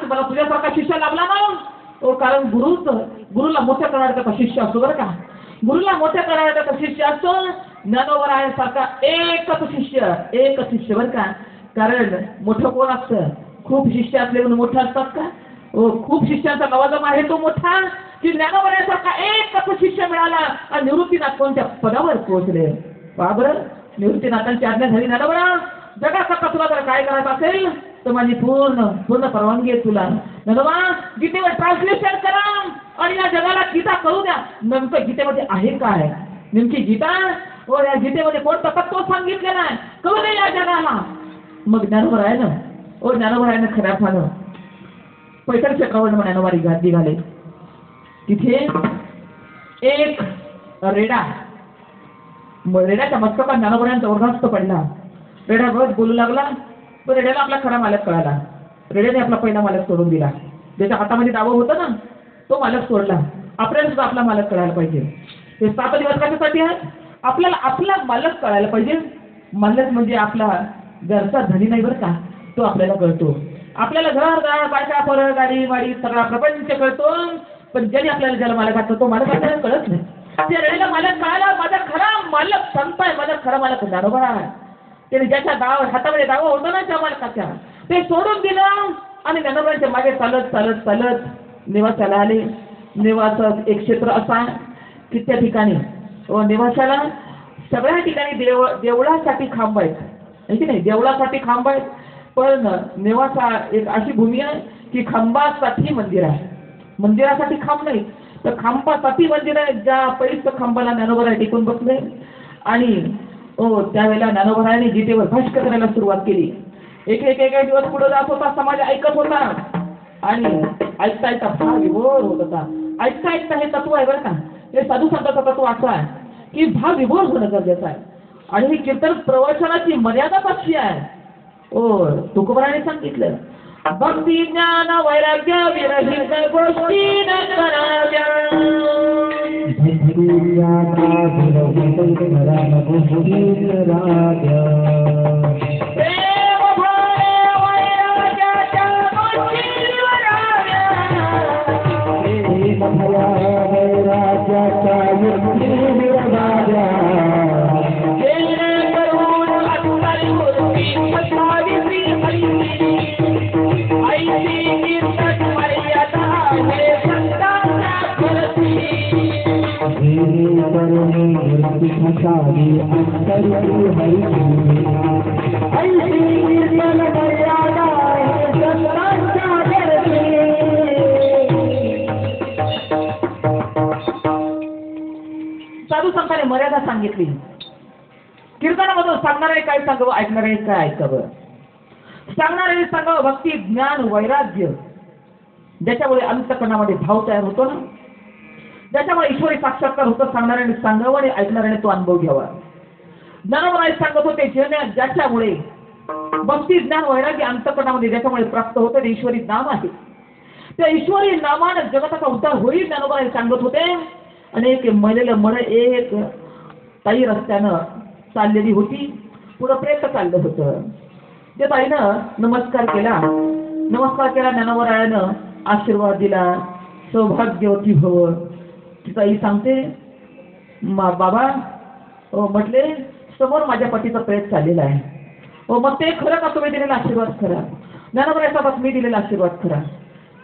मला तुझ्यासारखा शिष्य लाभला ना, कारण गुरुला मोठ्या करणाऱ्याचा शिष्य असतो बरं का. गुरुला मोठ्या करणाऱ्याचा शिष्य असतो. ज्ञानोबरायासारखा एकच शिष्य बरं का. कारण मोठं कोण असतं? खूप शिष्य असले म्हणून मोठं असतात का? खूप शिष्यांचा नवाजमा आहे तो मोठा, की ज्ञानोबरायासारखा एकच शिष्य मिळाला आणि निवृत्तीनाथ कोणत्या पदावर पोहोचले. बरं, निवृत्तीनाथांची आज्ञा झाली, ज्ञानोबरा जगासारखा तुला जर काय करायचं असेल तर माझी पूर्ण परवानगी आहे तुला. ज्ञानोबा गीतेवर ट्रान्सलेशन करा आणि या जगाला गीता करू द्या. नेमकं गीतेमध्ये आहे काय? नेमकी गीता या गीतेमध्ये कोणतं तत्व सांगितलेलं आहे कळू दे या जगाला. मग ज्ञानोबरायानं खऱ्या अर्थानं पैठण क्षेत्रावर ज्ञानोबारी निघाले. तिथे एक रेड्याच्या मस्तकात ज्ञानोबरायांचा ओरघास्त पडला. रेडा रोज बोलू लागला. पण रेड्याला आपला खरा मालक कळाला. रेड्याने आपला पहिला मालक सोडून दिला. ज्याच्या हातामध्ये दावं होतं ना, तो मालक सोडला. आपल्याला सुद्धा आपला मालक कळायला पाहिजे. हे 7 दिवस कशासाठी आहे? आपल्याला आपला मालक कळायला पाहिजे. मालक म्हणजे आपला घरचा धनी नाही बरं का, तो आपल्याला कळतो. आपल्याला घर बायका पोरं गाडी वाडी सगळा प्रपंच कळतो, पण ज्याने ज्याला मालक असतो तो मालक आपल्याला कळत नाही. त्या रेड्याला मालक कळाला, माझा खरा मालक संत आहे, माझा खरा मालक ज्ञानोबा आहे. त्याने ज्याच्या हातामध्ये दावा होता ना त्या मालकाच्या, ते सोडून दिलं आणि ज्ञानोबांच्या मागे चालत निवासाला आले. निवासात एक क्षेत्र असा की त्या ठिकाणी निवासाला सगळ्या ठिकाणी देवळासाठी खांब आहेत की नाही, देवळासाठी खांब आहेत. पण निवासा एक अशी भूमी आहे की खांबासाठी मंदिर आहे. मंदिरासाठी खांब नाही तर खांबासाठी मंदिर आहे. ज्या पैस खांबाला ज्ञानोबराय टिकून बसले आणि त्यावेळेला ज्ञानोबरायाने गीतेवर भाष्य करायला सुरुवात केली. एक दिवस पुढे जात होता, समाज ऐकत होता आणि ऐकता फार विभोर होत होता. ऐकता हे तत्व आहे बरं का. हे साधू संतांचं तत्व असं आहे की भाव विभोर होणं गरजेचं आहे. आणि ही कीर्तन प्रवचनाची मर्यादा कशी आहे? तुकोबराने सांगितलं, भक्ती ज्ञान वैराग्य विरहित गोष्टी न कराव्या. भक्ती ज्ञान विरहित गोष्टी न कराव्या. प्रेम भावे वैराग्याच्या गोष्टी निवडाव्या. प्रेम भावे वैराग्याच्या गोष्टी निवडाव्या. साधू संतांनी ज्ञानोबाने मर्यादा सांगितली. कीर्तनामधून सांगणारे काय सांगावं, ऐकणारे काय ऐकावं. सांगणारे सांगावं भक्ती, ज्ञान, वैराग्य, ज्याच्यामुळे अंतःकरणामध्ये भाव तयार होतो ना, ज्याच्यामुळे ईश्वरी साक्षात्कार होतो. सांगणाऱ्याने सांगावं आणि ऐकणाऱ्याने तो अनुभव घ्यावा. ज्ञानोबा सांगत होते ज्याच्यामुळे भक्ती, ज्ञान, वैराग्य अंतःकरणामध्ये ज्याच्यामुळे प्राप्त होतं ते ईश्वरी नाम आहे. त्या ईश्वरी नामानं जगताचा उद्धार होईल ज्ञानोबा सांगत होते. आणि एक मलेलं मड एक ताई रस्त्यानं चाललेली होती. पुढं प्रेत चाललं होतं. ते ताईनं नमस्कार केला. ज्ञानोबरायानं आशीर्वाद दिला. सौभाग्यवती भव. ती ताई सांगते, बाबा म्हटले समोर माझ्या पतीचं प्रेत चाललेलं आहे. मग ते खरं का तुम्ही दिलेला आशीर्वाद खरा? ज्ञानोबरायाचा मी दिलेला आशीर्वाद खरा.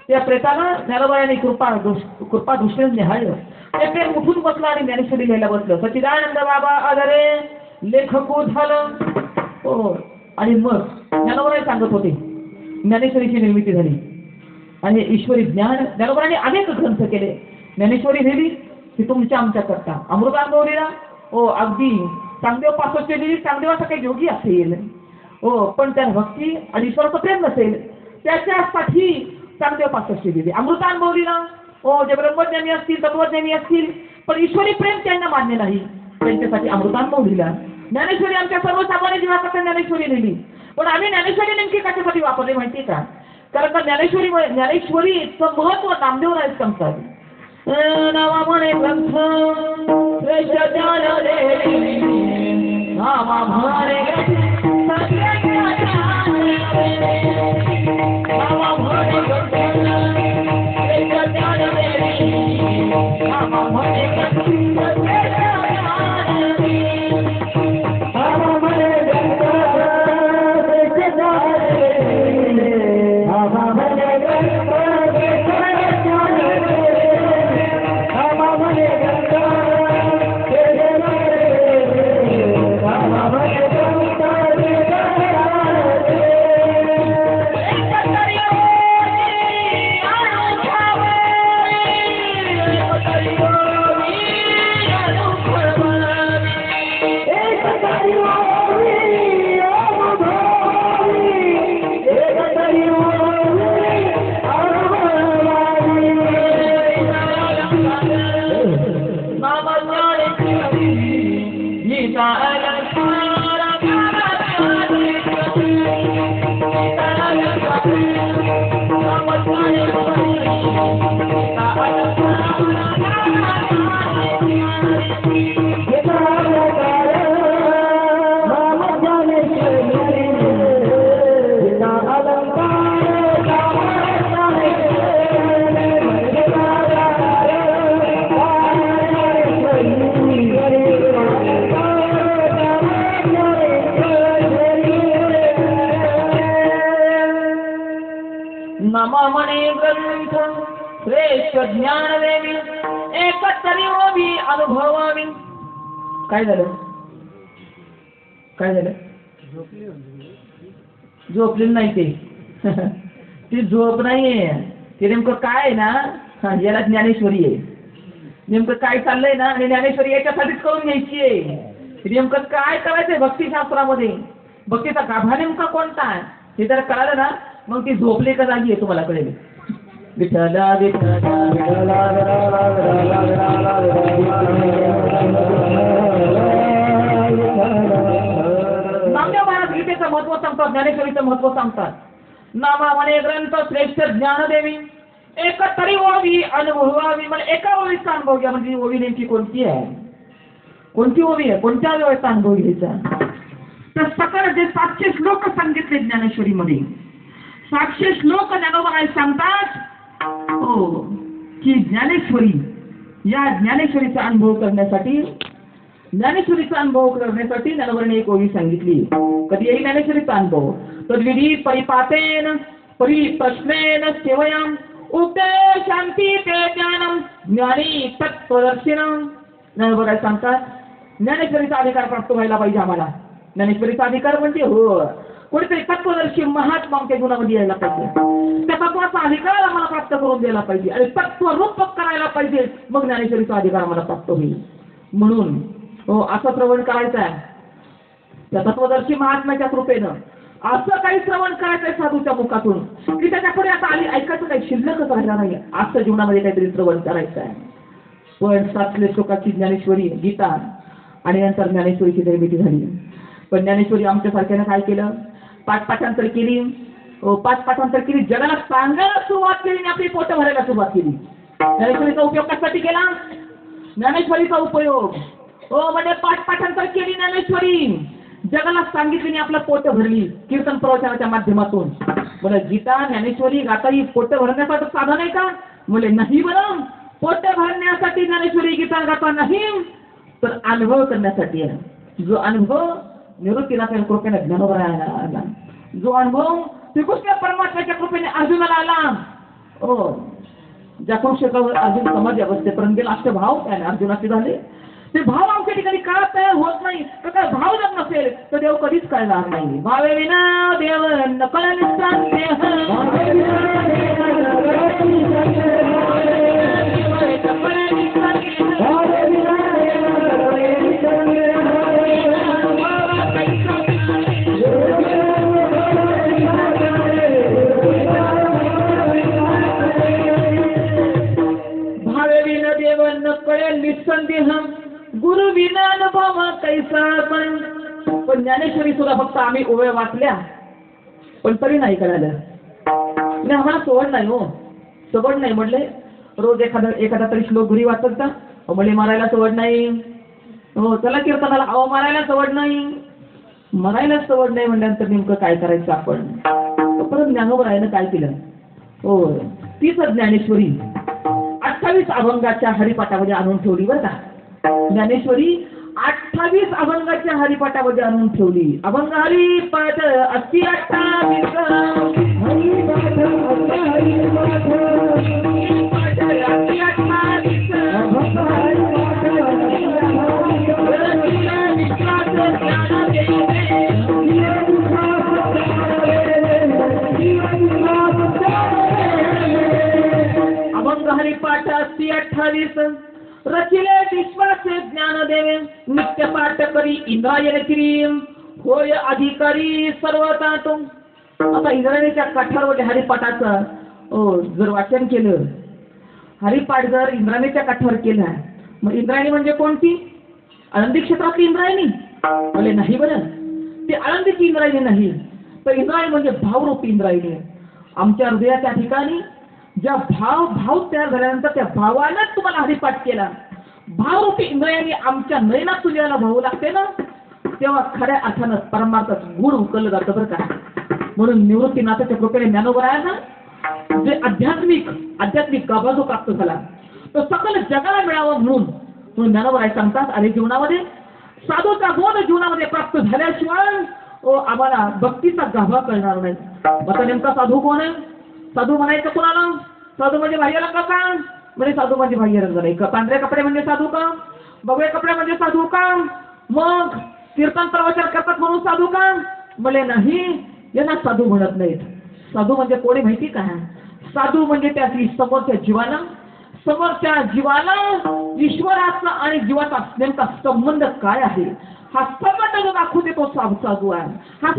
त्या प्रेतानं ज्ञानोबरायाने कृपा दृष्टीने निहाळलं. ते प्रेत उठून बसलं आणि ज्ञानेश्वरी लिहायला बसलं. सच्चिदानंद बाबा आदरे लेखकू झालं. हो. आणि मग ज्ञानोबराय सांगत होते ज्ञानेश्वरीची निर्मिती झाली. आणि ईश्वरी ज्ञान ज्ञानोबरायांनी अनेक ग्रंथ केले. ज्ञानेश्वरी लिहिली ती तुमच्या आमच्या करता. अमृतानुभव लिहिला. अगदी चांगदेव 65 लिहिली. चांगदेवाचा काही योगी असेल पण त्या भक्ती आणि ईश्वराचं प्रेम नसेल त्याच्यासाठी चांगदेव 65 लिहिली. अमृतानुभव लिहिला. जे ब्रह्मज्ञानी असतील, तत्वज्ञानी असतील, पण ईश्वरी प्रेम त्यांना मान्य नाही, त्यांच्यासाठी अमृतानुभव लिहिला. ज्ञानेश्वरी आमच्या सर्वसामान्य जीवाकरता ज्ञानेश्वरी लिहिली. पण आम्ही ज्ञानेश्वरी नेमकी कशासाठी वापरली माहिती का? कारण का ज्ञानेश्वरीचं महत्व नामदेव राय सांगतात. नामा म्हणे ग्रंथ श्रेष्ठ ज्ञान देवी. नामा म्हणे म्हणे ग्रंथ श्रेष्ठ ज्ञान देवी एकतरी ओवी अनुभवावी. काय झालं? झोपलेली नाही ते. ती झोप नाहीये. ते नेमकं काय आहे ना, याला ज्ञानेश्वरी आहे. नेमकं काय चाललंय ना, आणि ज्ञानेश्वरी याच्यासाठीच करून घ्यायची आहे. नेमकं काय करायचंय भक्तिशास्त्रामध्ये, भक्तीचा गाभा नेमका कोणता आहे हे जर कळालं ना, मग ती झोपली का जागी आहे तुम्हाला कळेल. विठ्ठला नामदेव महाराज गीतेचं महत्व सांगतात, ज्ञानेश्वरीचं महत्व सांगतात. नामा म्हणे ग्रंथ श्रेष्ठ ज्ञानदेवी एकतरी ओवी अनुभवावी. म्हणजे एका ओवीचा अनुभव घ्या. म्हणजे ओवी नेमकी कोणती आहे, कोणती ओवी आहे, कोणत्या ओवीचा अनुभव घ्यायचा? तर सकळ जे 700 श्लोक सांगितले ज्ञानेश्वरीमध्ये, 700 श्लोक ज्ञानोबा सांगतात की ज्ञानेश्वरी, या ज्ञानेश्वरीचा अनुभव करण्यासाठी ज्ञानोबाने एक ओवी सांगितली. कधी येईल ज्ञानेश्वरीचा अनुभव? तद्विधी परिपातेन परिप्रश्नेन सेवयाम उपदेशांती ते ज्ञानम ज्ञानी तत्त्वदर्शिनम. ज्ञानोबा सांगतात ज्ञानेश्वरीचा अधिकार प्राप्त व्हायला पाहिजे आम्हाला. ज्ञानेश्वरीचा अधिकार म्हणजे कोणीतरी तत्वदर्शी महात्मांच्या गुणामध्ये यायला पाहिजे. त्या तत्वाचा अधिकार आम्हाला प्राप्त करून द्यायला पाहिजे आणि तत्वरूप करायला पाहिजे. मग ज्ञानेश्वरीचा अधिकार आम्हाला प्राप्त होईल. म्हणून हो, असं श्रवण करायचं आहे त्या तत्वदर्शी महात्म्याच्या कृपेनं. असं काही श्रवण करायचंय साधूच्या मुखातून की त्याच्यापुढे आता आली ऐकायचं काही शिल्लकच राहिला नाही. आजच्या जीवनामध्ये काहीतरी श्रवण करायचं आहे. पण 7 श्लोकाची ज्ञानेश्वरी गीता आणि नंतर ज्ञानेश्वरीची निर्मिती झाली. पण ज्ञानेश्वरी आमच्यासारख्यानं काय केलं, पाठपाठांतर केली. 5 पाठांतर केली, जगाला सांगायला सुरुवात केली आणि आपली पोटं भरायला सुरुवात केली. ज्ञानेश्वरीचा उपयोग कशासाठी केला? ज्ञानेश्वरीचा उपयोग म्हणजे पाठपाठांतर केली ज्ञानेश्वरी, जगाला सांगितली आणि आपलं पोट भरली कीर्तन प्रवचनाच्या माध्यमातून. म्हणजे गीता ज्ञानेश्वरी गाता ही पोट भरण्याचं साधन आहे का? म्हणजे नाही बरं, पोट भरण्यासाठी ज्ञानेश्वरी गीता गाता नाही, तर अनुभव करण्यासाठी आहे. जो अनुभव निवृत्तीनाथाच्या कृपेने ज्ञानोबरायाला आला, जो अनुभव श्रीकृष्ण परमात्म्याच्या कृपेने अर्जुनाला आला. ज्या कुरुक्षेत्रावर अर्जुन समाज अवस्थेपर्यंत गेला, असे भाव त्याने अर्जुनाचे झाले. ते भाव आमच्या ठिकाणी का तयार होत नाही? तर काय भाव जर नसेल तर देव कधीच कळणार नाही. भावे विना देव नकळ निसंदेह, भावे विना देव नकळ निसंदेह, गुरु विना अनुभव कैसा. पण ज्ञानेश्वरी सुद्धा फक्त आम्ही ओव्या वाचल्या पण तरी नाही कळालं. नाही आम्हाला सवड नाही हो, सवड नाही. म्हटले रोज एखादा तरी श्लोक घरी वाचत का? म्हणे मारायला सवड नाही. हो, चला कीर्तनाला, अहो मारायला सवड नाही. मरायला सवड नाही म्हणल्यानंतर नेमकं काय करायचं आपण? परत ज्ञानोबरायानं काय केलं? हो, तीच ज्ञानेश्वरी 28 अभंगाच्या हरिपाठामध्ये आणून ठेवली बरं का. ज्ञानेश्वरी 28 अभंगाच्या हरिपाठामध्ये आणून ठेवली. अभंग हरिपाठ अति 28, हरिपाठ अति 28 रचिले विश्वाचे ज्ञान देवे, नित्य पाठ करी इंद्रायण किरी, होय अधिकारी सर्वता तो. आता इंद्रायणीच्या काठावर हरिपाठाचं जर वाचन केलं, हरिपाठ जर इंद्रायणीच्या काठावर केला, मग इंद्रायणी म्हणजे कोणती? आनंदी क्षेत्रातली इंद्रायणी? बोले नाही बरं, ती आनंदीची इंद्रायणी नाही, तर इंद्रायणी म्हणजे भावरूपी इंद्रायणी. आमच्या हृदयाच्या ठिकाणी ज्या भाव तयार झाल्यानंतर त्या भावानंच तुम्हाला हरिपाठ केला, भावरूपी इंद्रियांनी आमच्या नयनात तुझ्याला भाऊ लागते ना, तेव्हा खऱ्या अर्थानं परमार्थात गुण उकललं जातं बरं का. म्हणून निवृत्तीनाथाच्या कृपेने ज्ञानोबरायाना जे आध्यात्मिक गाभा जो प्राप्त झाला तो सकल जगाला मिळावा म्हणून ज्ञानोबराय सांगतात, अरे जीवनामध्ये साधूचा बोध जीवनामध्ये प्राप्त झाल्याशिवाय आम्हाला भक्तीचा गाभा कळणार नाही. आता नेमका साधू कोण आहे? साधू म्हणायचं कोणाला? साधू म्हणजे बाह्यरंग का? म्हणजे साधू म्हणजे बाह्यरंग नाही. पांढरे कपडे म्हणजे साधू का? भगवे कपडे म्हणजे साधू का? मग कीर्तन प्रवचन करतात म्हणून साधू का? म्हणे नाही, यांना साधू म्हणत नाहीत. साधू म्हणजे कोणी माहिती का? साधू म्हणजे त्याची समोरच्या जीवाला ईश्वराचा आणि जीवाचा नेमका संबंध काय आहे हा संबंध जो दाखवते तो साधू आहे. हा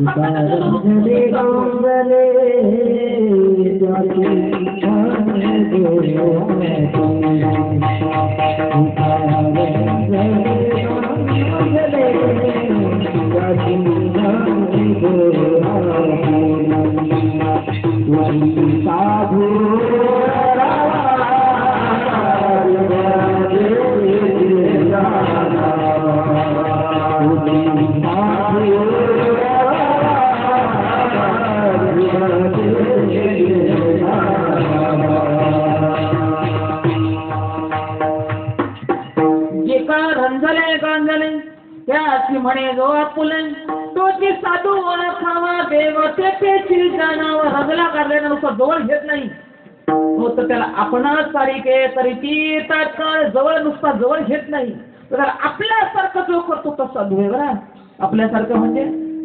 त्याची म्हणे जो आपुले तोची साधू ओळखावा देवतेची जाणावं. रंगला काढल्यानं नुसतं जवळ घेत नाही हो, तर त्याला आपणाच सारिके तरी ती तात्काळ जवळ नुसता जवळ घेत नाही, तर त्याला आपल्यासारखं जो करतो तो साधू आहे बरं. आपल्यासारखं म्हणजे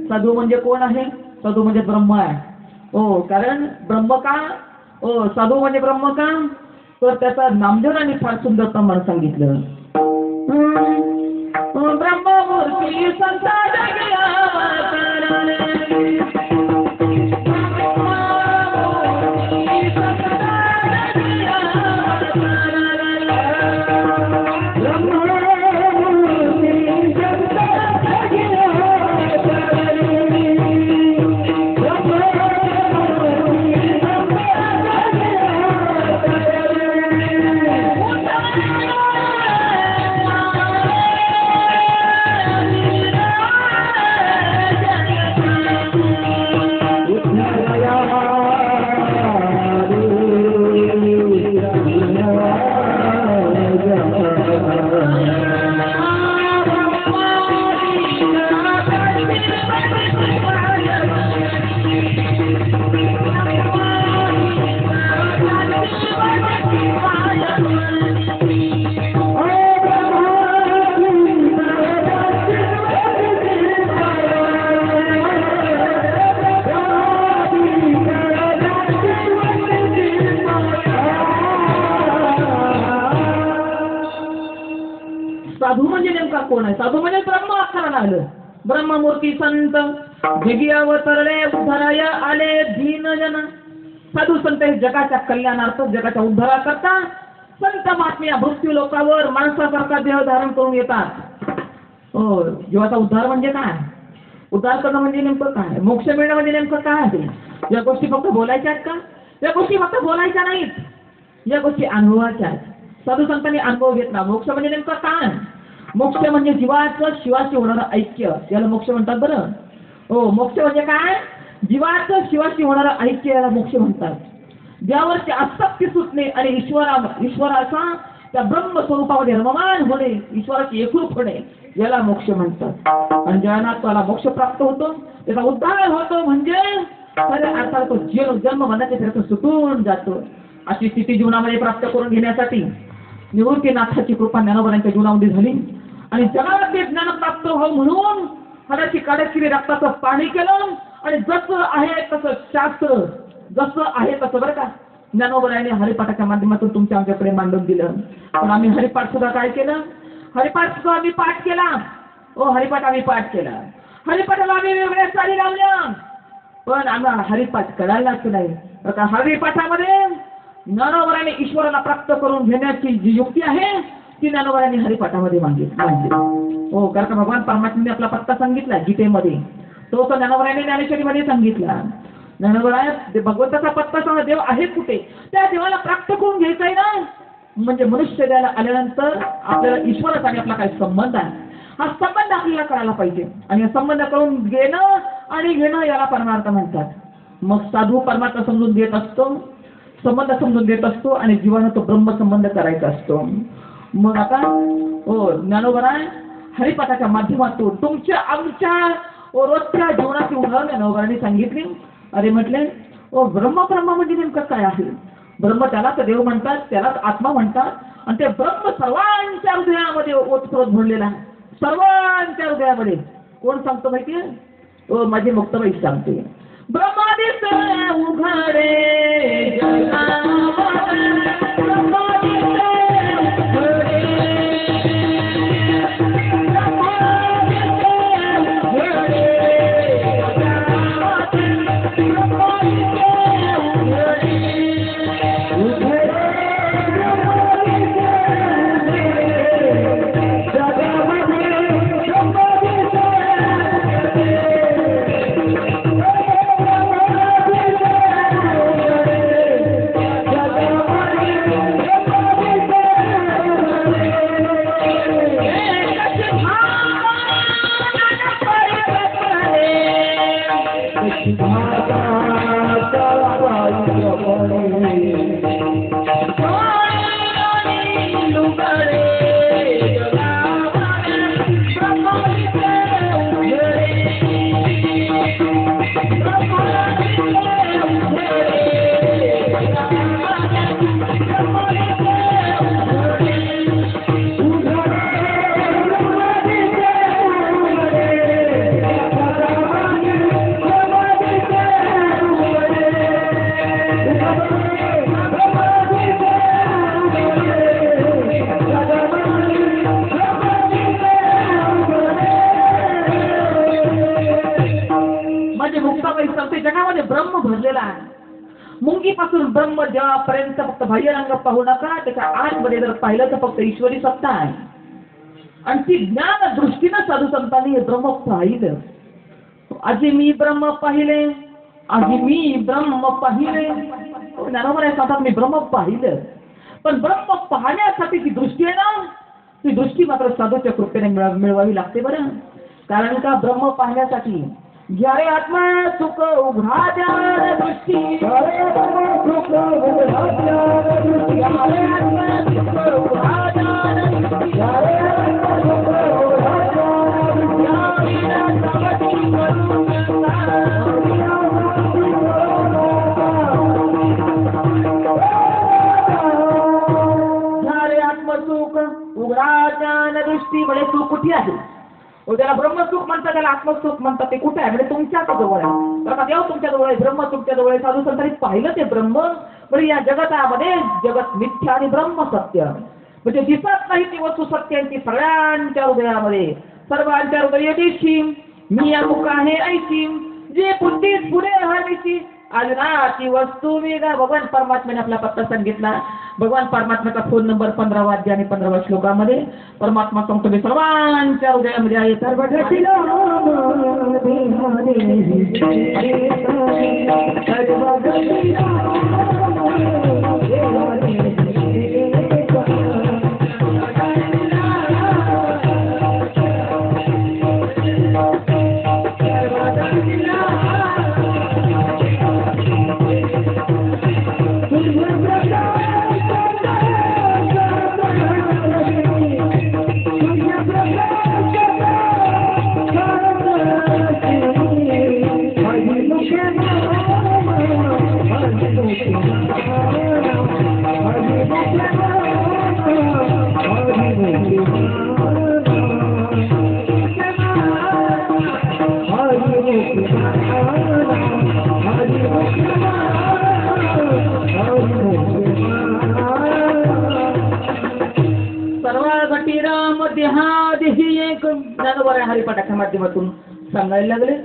साधू म्हणजे कोण आहे? साधू म्हणजे ब्रह्म आहे हो. कारण ब्रह्म का हो, साधू म्हणजे ब्रह्म का? तर त्याचा नामदेवांनी फार सुंदर प्रमाण सांगितलं. ब्रह्ममूर्ती संता जगिया साधू म्हणजे नेमका कोण आहे? साधू म्हणजे ब्रह्म अक्षराला आलं. ब्रह्ममूर्ती संत जगी अवतरले उद्धाराय आले दीन जन. साधू संत हे जगाच्या कल्याणार्थ जगाच्या उद्धाराकरता संत महात्म्या मृत्यू लोकावर माणसासारखा देह धारण करून येतात. हो, जीवाचा उद्धार म्हणजे काय? उद्धार करणं म्हणजे नेमकं काय? मोक्ष मिळणं म्हणजे नेमकं काय आहे? या गोष्टी फक्त बोलायच्या आहेत का? या गोष्टी फक्त बोलायच्या नाहीत, या गोष्टी अनुभवाच्या आहेत. साधू संतांनी अनुभव घेतला. मोक्ष म्हणजे नेमकं काय? मोक्ष म्हणजे जीवाचं शिवाशी होणारं ऐक्य, याला मोक्ष म्हणतात. बरं हो, मोक्ष म्हणजे काय? जीवाचं शिवाशी होणारं ऐक्य याला मोक्ष म्हणतात. ज्यावरची आसक्ती सुटणे आणि ईश्वराचा त्या ब्रह्मस्वरूपामध्ये रममान होणे, ईश्वराची एकरूप होणे, याला मोक्ष म्हणतात. आणि ज्यांना त्याला मोक्ष प्राप्त होतो, त्याचा उद्धार होतो, म्हणजे खऱ्या अर्थात तो जन्म मनाच्या त्याचं सुटून जातो. अशी स्थिती जीवनामध्ये प्राप्त करून घेण्यासाठी निवृत्तीनाथाची कृपा ज्ञानोबांच्या जीवनामध्ये झाली. आणि जगाला ते ज्ञान प्राप्त व्हावं म्हणून हराची काड्याची रक्ताचं पाणी केलं. आणि जसं आहे तसं शास्त्र, जसं आहे तसं बरं का ज्ञानोबांनी हरिपाठाच्या माध्यमातून तुमच्या आमच्याकडे मांडून दिलं. पण आम्ही हरिपाठ सुद्धा काय केलं? हरिपाठ सुद्धा आम्ही पाठ केला. हो, हरिपाठ आम्ही पाठ केला. हरिपाठाला आम्ही वेगळ्या चाली लावल्या. पण आम्हाला हरिपाठ करायलाच नाही. आता हरिपाठामध्ये ज्ञानोबांनी ईश्वराला प्राप्त करून घेण्याची जी युक्ती आहे ती ज्ञानोबांनी हरिपाठामध्ये मांडली. हो, कारण का भगवान परमात्म्याने आपला पत्ता सांगितला गीतेमध्ये, तो ज्ञानोबांनी ज्ञानेश्वरीमध्ये सांगितला. ज्ञानोबांनी भगवंताचा पत्ता सांगा, देव आहे कुठे, त्या देवाला प्राप्त करून घ्यायचा आहे ना. म्हणजे मनुष्य द्यायला आल्यानंतर आपल्याला ईश्वराचा आणि आपला काय संबंध आहे, हा संबंध आपल्याला कळायला पाहिजे. आणि संबंध करून घेणं आणि घेणं याला परमार्थ म्हणतात. मग साधू परमार्थ समजून देत असतो, संबंध समजून देत असतो, आणि जीवानं तो ब्रह्मसंबंध करायचा असतो. मग आता हो, ज्ञानोबा हरिपाठाच्या माध्यमातून तुमच्या आमच्या रोजच्या जीवनाची उदाहरण ज्ञानोबांनी सांगितली. अरे म्हटले, ओ ब्रह्म म्हणजे नेमकं काय आहे? ब्रह्म त्यालाच देव म्हणतात, त्यालाच आत्मा म्हणतात. आणि ते ब्रह्म सर्वांच्या हृदयामध्ये ओतप्रोत भरलेला आहे, सर्वांच्या हृदयामध्ये. कोण सांगतो माहितीये? ओ माझी मुक्ताबाई सांगते. ब्रह्मादित्य उघडे जगामध्ये, ब्रह्मादित्य उघडे, ब्रह्मादित्य उघडे जगामध्ये, ब्रह्मादित्य उघडे, उघडे ब्रह्मादित्य उघडे जगामध्ये, ब्रह्मादित्य सांगते जगामध्ये ब्रह्म भरलेला आहे. मुंगीपासून ब्रह्म जेव्हापर्यंत फक्त बाह्यरंग पाहू नका, त्याच्या आतमध्ये जर पाहिलं तर फक्त ईश्वरी सत्ता आहे. आणि ती ज्ञान दृष्टीनं साधू संतांनी हे ब्रह्म पाहिलं. आजी मी ब्रह्म पाहिले, आजी मी ब्रह्म पाहिले. ज्ञानोबा सांगतात मी ब्रह्म पाहिलं. पण ब्रह्म पाहण्यासाठी जी दृष्टी आहे ना, ती दृष्टी मात्र साधूच्या कृपेने मिळवावी लागते बरं. कारण का ब्रह्म पाहण्यासाठी ज्यारे आत्मा सुख उघडा ज्ञान दृष्टी, ज्यारे आत्मा सुख उघडा ज्ञान दृष्टी, ज्यारे आत्मा सुख उघडा ज्ञान दृष्टी, ज्यारे आत्मा सुख उघडा ज्ञान दृष्टी, या विना सावधी करू ज्यारे आत्मसुख उघडा ज्ञान दृष्टी. म्हणजे सुख कुठे आहे? त्याला ब्रह्मसुख म्हणतात, त्याला आत्मसुख म्हणतात. ते कुठे आहे? म्हणजे तुमच्याच जवळ आहे. तर देव तुमच्या जवळ आहे, ब्रह्म तुमच्या जवळ आहे. साधू संतांनी पाहिलं ते ब्रह्म. म्हणजे या जगतामध्ये जगत मिथ्या आणि ब्रह्म सत्य. म्हणजे दिसत नाही ती वस्तू सत्य आहे. ती सगळ्यांच्या हृदयामध्ये, सर्वांच्या हृदयाची मी अमुक आहे ऐशी, जे बुद्धीत पुढे राहायची आज ना ती वस्तू मी का. भगवान परमात्म्याने आपला पत्ता सांगितला. भगवान परमात्म्याचा फोन नंबर 15वा अध्याय आणि 15व्या श्लोकामध्ये परमात्मा सांगतो मी सर्वांच्या हृदयामध्ये आहे. हरिपाठाच्या माध्यमातून सांगायला लागले.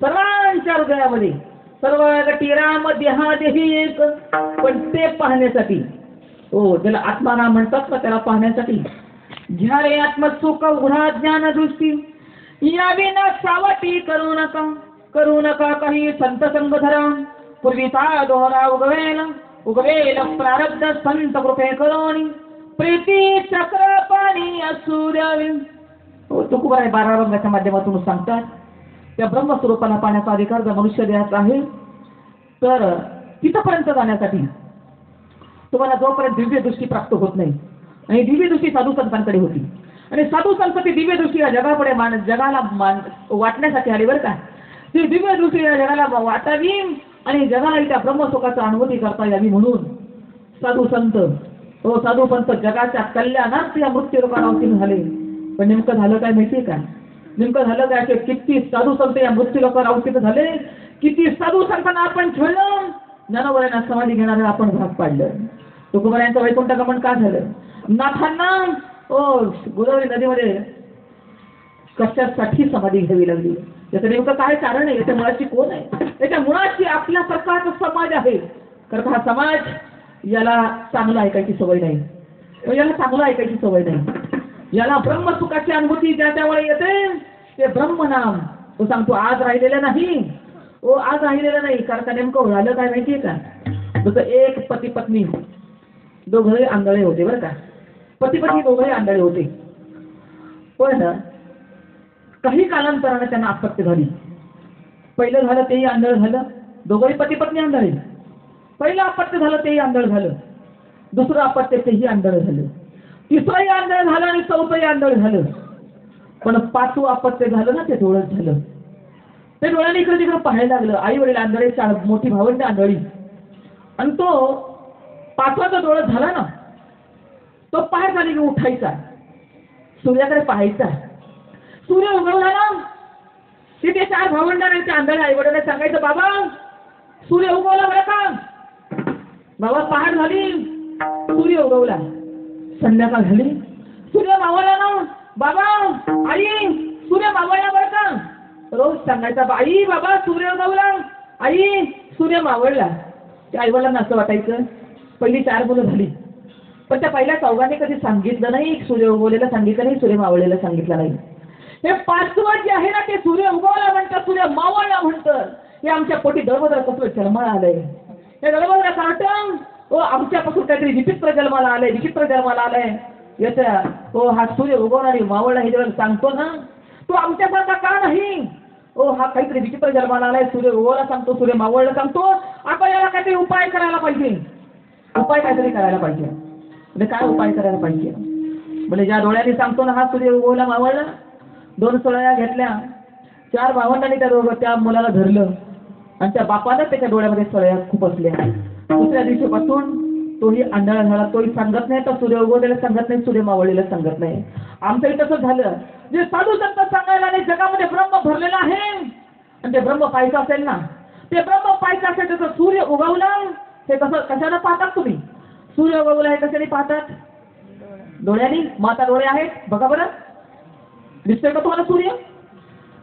सर्वांच्या हृदयामध्ये सर्व गटी राम देहा देही एक. पण ते पाहण्यासाठी ज्याला आत्माराम म्हणतात ना, त्याला पाहण्यासाठी ज्यारे आत्मसुख उघडा ज्ञान दृष्टी, या विना सावटी करू नका काही संत संग धरा. पूर्वीचा दोहरा उगवेल प्रारब्ध संत कृपे करोनी, प्रीती चक्र पाणी असू द्यावे. तुकोबाराय 12 रंगाच्या माध्यमातून सांगतात त्या ब्रह्मस्वरूपाला पाहण्याचा अधिकार जर मनुष्य देहाचा आहे, तर तिथपर्यंत जाण्यासाठी तुम्हाला जोपर्यंत दिव्य दृष्टी प्राप्त होत नाही, आणि दिव्य दृष्टी साधू संतांकडे होती, आणि साधू संत ती दिव्य दृष्टी या जगापुढे जगाला वाटण्यासाठी आली बरं का. ती दिव्य दृष्टी या जगाला वाटावी आणि जगाला त्या ब्रह्मसुखाची अनुभूती करता यावी म्हणून साधू संत जगाच्या कल्याणात या मृत्यू लोकांना अवतीर्ण झाले. पण नेमकं झालं काय माहितीये का? नेमकं झालं काय? किती साधू संत या मृत्यू लोकांना अवतीर्ण झाले, किती साधू संतांना आपण छळलं, ज्ञानोबांना समाधी घेणारे आपण भाग पाडलं. तुकोबारायांचं वैकुंठ गमन का झालं? नाथांना गोदावरी नदीमध्ये कशासाठी समाधी घ्यावी लागली? याचं नेमकं काय कारण आहे? याच्या मुळाची कोण आहे? याच्या मुळाची आपल्यासारखाच समाज आहे. कारण हा समाज याला चांगलं ऐकायची सवय नाही, याला चांगलं ऐकायची सवय नाही. याला ब्रह्मसुखाची अनुभूती ज्या त्यावेळी येते ते ब्रह्मनाम तो सांगतो आज राहिलेलं नाही. आज राहिलेलं नाही. कारण नेमकं झालं काय माहितीये का? जसं एक पती पत्नी दोघे आंधळे होते बरं का. पती पत्नी दोघे आंधळे होते. पण काही कालांतराने त्यांना आपत्ती झाली. पहिलं झालं तेही आंधळ झालं, दोघंही पती पत्नी आंधळे. पहिलं अपत्य झालं तेही आंधळ झालं, दुसरं अपत्य तेही आंधळ झालं, तिसरंही आंधळ झालं आणि चौथंही आंधळ झालं. पण 5वं अपत्य झालं ना, ते डोळ्यात झालं. ते डोळ्याने इकडे तिकडे पाहायला लागलं. आई वडील आंधळे, मोठी भावंड आंधळी, आणि तो 5वा जो डोळा झाला ना, तो पहाट झाली की उठायचा, सूर्याकडे पाहायचा. सूर्य उगवला ना, तिथे 4 भावंडांना त्या आंधळ्या आई वडिलांना सांगायचं, बाबा सूर्य उगवला बरं का. बाबा पहाट झाली, सूर्य उगवला. संध्याकाळ झाली, सूर्य मावळला ना, बाबा आई सूर्य मावळला बरं का. रोज सांगायचा आई बाबा सूर्य उगवला, आई सूर्य मावळला. त्या आईवडिलांना असं वाटायचं. पहिली 4 मुलं झाली, पण त्या पहिल्या चौघांनी कधी सांगितलं नाही सूर्य उगवलेलं सांगितलं नाही, सूर्य मावळलेलं सांगितलं नाही. हे 5वं जे आहे ना ते सूर्य उगवला म्हणतात, सूर्य मावळला म्हणतं. हे आमच्या पोटी दळबद्र कसलं जन्माला आलंय. हे दळबद्र कारण आमच्यापासून काहीतरी विचित्र जन्माला आलंय, विचित्र जन्माला आलंय. याच्या हा सूर्य उगवणारी मावळला हे जेव्हा सांगतो ना, तो आमच्यासारखा का नाही. हा काहीतरी विचित्र जन्माला आलाय. सूर्य उगवला सांगतो, सूर्य मावळला सांगतो. आता याला काहीतरी उपाय करायला पाहिजे. उपाय काहीतरी करायला पाहिजे. म्हणजे काय उपाय करायला पाहिजे. म्हणजे ज्या डोळ्याने सांगतो ना हा सूर्य उगवला मावळला, 2 सोळ्या घेतल्या. 4 भावंडांनी त्या मुलाला धरलं आणि त्या बापानं त्याच्या डोळ्यामध्ये सळ्या खूप असल्या. दुसऱ्या दिवशीपासून तोही आंधळा झाला. तोही सांगत नाही, तर सूर्य उगवलेलं सांगत नाही, सूर्य मावळलेलं सांगत नाही. आमचंही तसंच झालं. जे साधू संत सांगायला नाही जगामध्ये ब्रह्म भरलेलं आहे आणि ते ब्रह्म पाहायचं असेल ना, ते ब्रह्म पाहायचं असेल त्याचं सूर्य उगवला हे कसं कशानं पाहतात तुम्ही. सूर्य उगवला हे कशाने पाहतात. डोळ्यांनी. माता डोळे आहेत बघा बरं. दिसतोय का तुम्हाला सूर्य.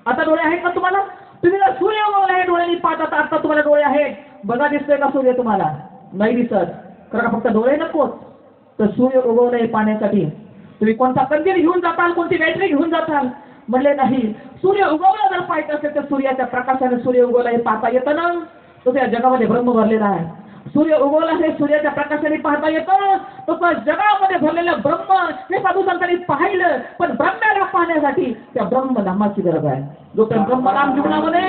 आता डोळे आहेत का तुम्हाला. तुम्ही जर सूर्य उगवला आहे डोळ्यांनी पाहतात, आता तुम्हाला डोळे आहेत बघा. दिसतोय का सूर्य तुम्हाला. नाही दिसत. कारण फक्त डोळे नकोत, तर सूर्य उगवलं हे पाहण्यासाठी तुम्ही कोणता कंदील घेऊन जाताल, कोणती बॅटरी घेऊन जाताल म्हणले नाही. सूर्य उगवला जर पाहायचं असेल तर सूर्याच्या प्रकाशाने सूर्य उगवला हे पाहता येतं ना. तो त्या जगामध्ये ब्रह्म भरलेला आहे. सूर्य उगवला हे सूर्याच्या प्रकाशाने पाहता येतं. तसं जगामध्ये भरलेलं ब्रह्म हे साधू संतांनी पाहिलं. पण ब्रह्माला पाहण्यासाठी त्या ब्रह्मनामाची गरज आहे. जो त्या ब्रह्मनाम जीवनामध्ये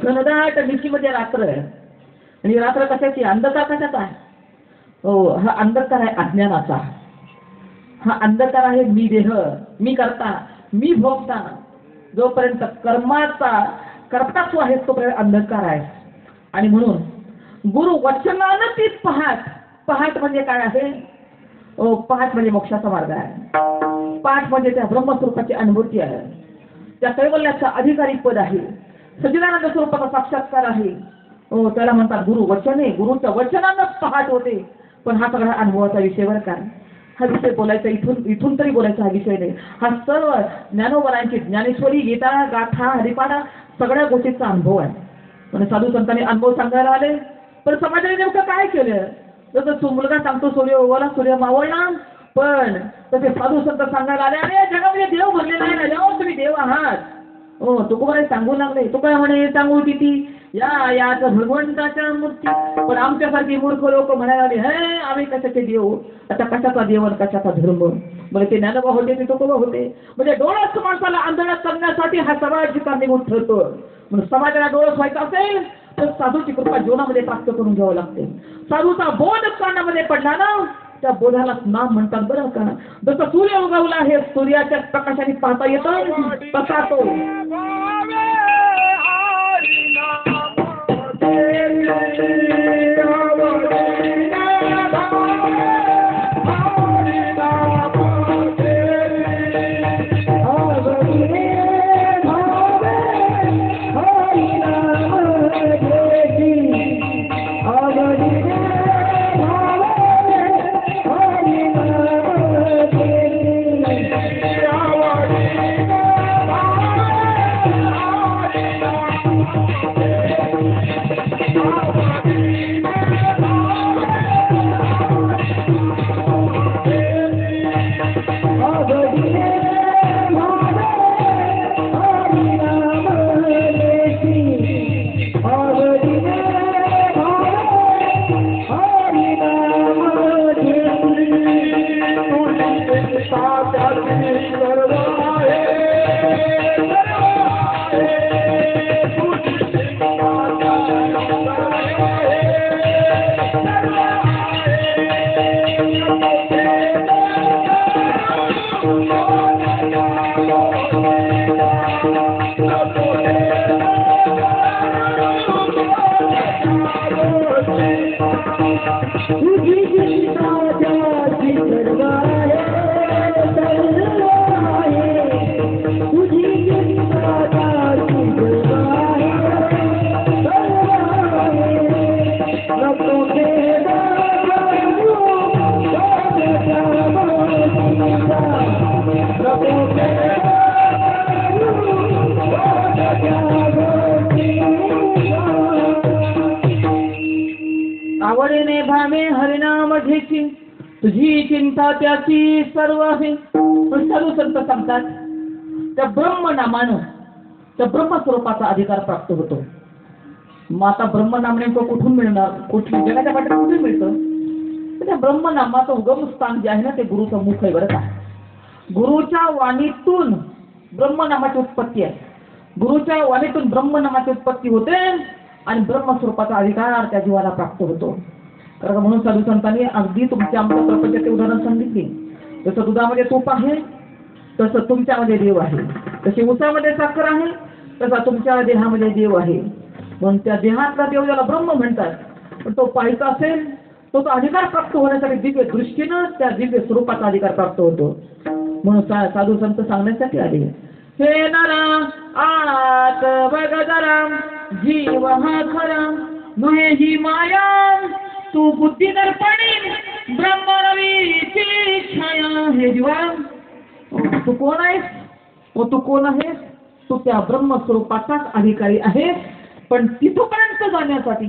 घनदाट निशीमध्ये रात्र आहे. आणि रात्र कशाची. अंधकार कशाचा आहे. हा अंधकार आहे अज्ञानाचा. हा अंधकार आहे मी देह, मी करता, मी भोगता. जोपर्यंत कर्माचा कर्तात्व आहे तोपर्यंत अंधकार आहे. आणि म्हणून गुरु वचनानं तीच पहाट म्हणजे काय आहे. पहाट म्हणजे मोक्षाचा मार्ग आहे. पहाट म्हणजे त्या ब्रह्मस्वरूपाची अनुभूती आहे. त्या कैवल्याचा अधिकारी पद आहे. सच्चिदानंद स्वरूपाचा साक्षात्कार आहे. त्याला म्हणतात गुरु वचने. गुरुच्या वचनानंच पहाट होते. पण हा सगळा अनुभवाचा विषय बरं का. हा विषय बोलायचा इथून तरी बोलायचा हा विषय नाही. हा सर्व ज्ञानोबरांची ज्ञानेश्वरी, गीता, गाथा, हरिपाठा सगळ्या गोष्टींचा अनुभव आहे. म्हणजे साधू संतांनी अनुभव सांगायला आले. पण समाजाने नेमकं काय केलं. जसं तो मुलगा सांगतो सूर्य उगवला, सूर्य मावळला. पण तसे साधू संत सांगायला आले अरे जगामध्ये देव भरलेला आहे ना. तुम्ही देव आहात. तुकोबाराय सांगू लागले. तो काय म्हणे सांगू किती याच भगवंताच्या मूर्ती. पण आमच्यासारखी मूर्ख लोक म्हणायला लागले हे आम्ही कशाचे देव. आता कशाचा देव आणि कशाचा धर्म. म्हणजे ते ज्ञानोबा होते ते तुकोबा होते. म्हणजे डोळस माणसाला आंदोलन करण्यासाठी हा समाज कारणीभूत ठरतो. म्हणून समाजाला डोळस व्हायचं असेल तर साधूची कृपा जीवनामध्ये प्राप्त करून घ्यावं लागते. साधूचा बोध कानामध्ये पडला ना त्या बोधाला नाम म्हणतात बरं का. जसं सूर्य उगवला हे सूर्याच्या प्रकाशाने पाहता येतं तसा तो आवडीने भावे हरिनाम घेची तुझी चिंता त्याची सर्व आहे. पण साधू संत सांगतात त्या ब्रह्मनामानं त्या ब्रह्मस्वरूपाचा अधिकार प्राप्त होतो. मग आता ब्रह्मनाम नेमकं कुठून मिळणार? कुठली जगाच्या पाठी कुठून मिळतं? तर त्या ब्रह्मनामाचं उगमस्थान जे आहे ना ते गुरुचं मुख आहे बरं का. गुरुच्या वाणीतून ब्रह्मनामाची उत्पत्ती आहे. गुरुच्या वाणीतून ब्रह्मनामाची उत्पत्ती होते आणि ब्रह्मस्वरूपाचा अधिकार त्या जीवाला प्राप्त होतो. कारण म्हणून साधू संतांनी अगदी तुमच्या आमच्या प्रपंचाचे उदाहरण सांगितले. जसं दुधामध्ये तूप आहे तसं तुमच्यामध्ये देव आहे. तशी उसामध्ये साखर आहे तसा तुमच्या देहामध्ये देव आहे. पण त्या देहातला देव ज्याला ब्रह्म म्हणतात, पण तो पाहायचा असेल तो अधिकार प्राप्त होण्यासाठी दिव्य दृष्टीनं त्या दिव्य स्वरूपाचा अधिकार प्राप्त होतो. म्हणून साधू संत सांगण्यासाठी आले. हे नरा आत बघ जरा जीव हा खरा नहे ही माया तू बुद्धी दर्पणी ब्रह्मरवीची छाया. हे जीवा तू कोण आहेस? तू कोण आहेस? तू त्या ब्रह्मस्वरूपाचाच अधिकारी आहेस. पण तिथपर्यंत जाण्यासाठी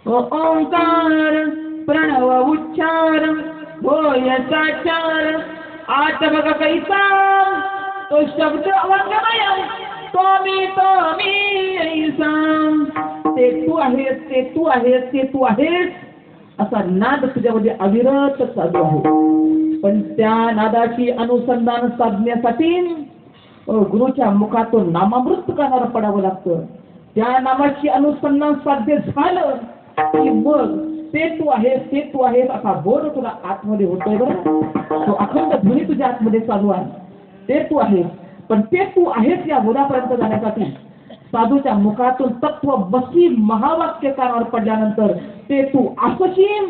ओंकार प्रणव उच्चार होय साचार आत बघ कैसा तो शब्द अवंगमय तो मी ऐसा. ते तू आहेस, ते तू आहेस, ते तू आहेस असा नाद तुझ्यामध्ये अविरत चालू आहे. पण त्या नादाची अनुसंधान साधण्यासाठी गुरुच्या मुखातून नामामृत करणारं पडावं लागतं. त्या नामाची अनुसंधान साध्य झालं की मग ते तू आहेस, ते तू आहेस असा बोध तुला आतमध्ये होतोय बरं. तो अखंड ध्वनी तुझ्या आतमध्ये चालू आहे. ते तू आहेस, पण ते तू आहेस या बोधापर्यंत जाण्यासाठी साधूच्या मुखातून तत्व बसी महावाक्य कानावर पडल्यानंतर ते तू असशील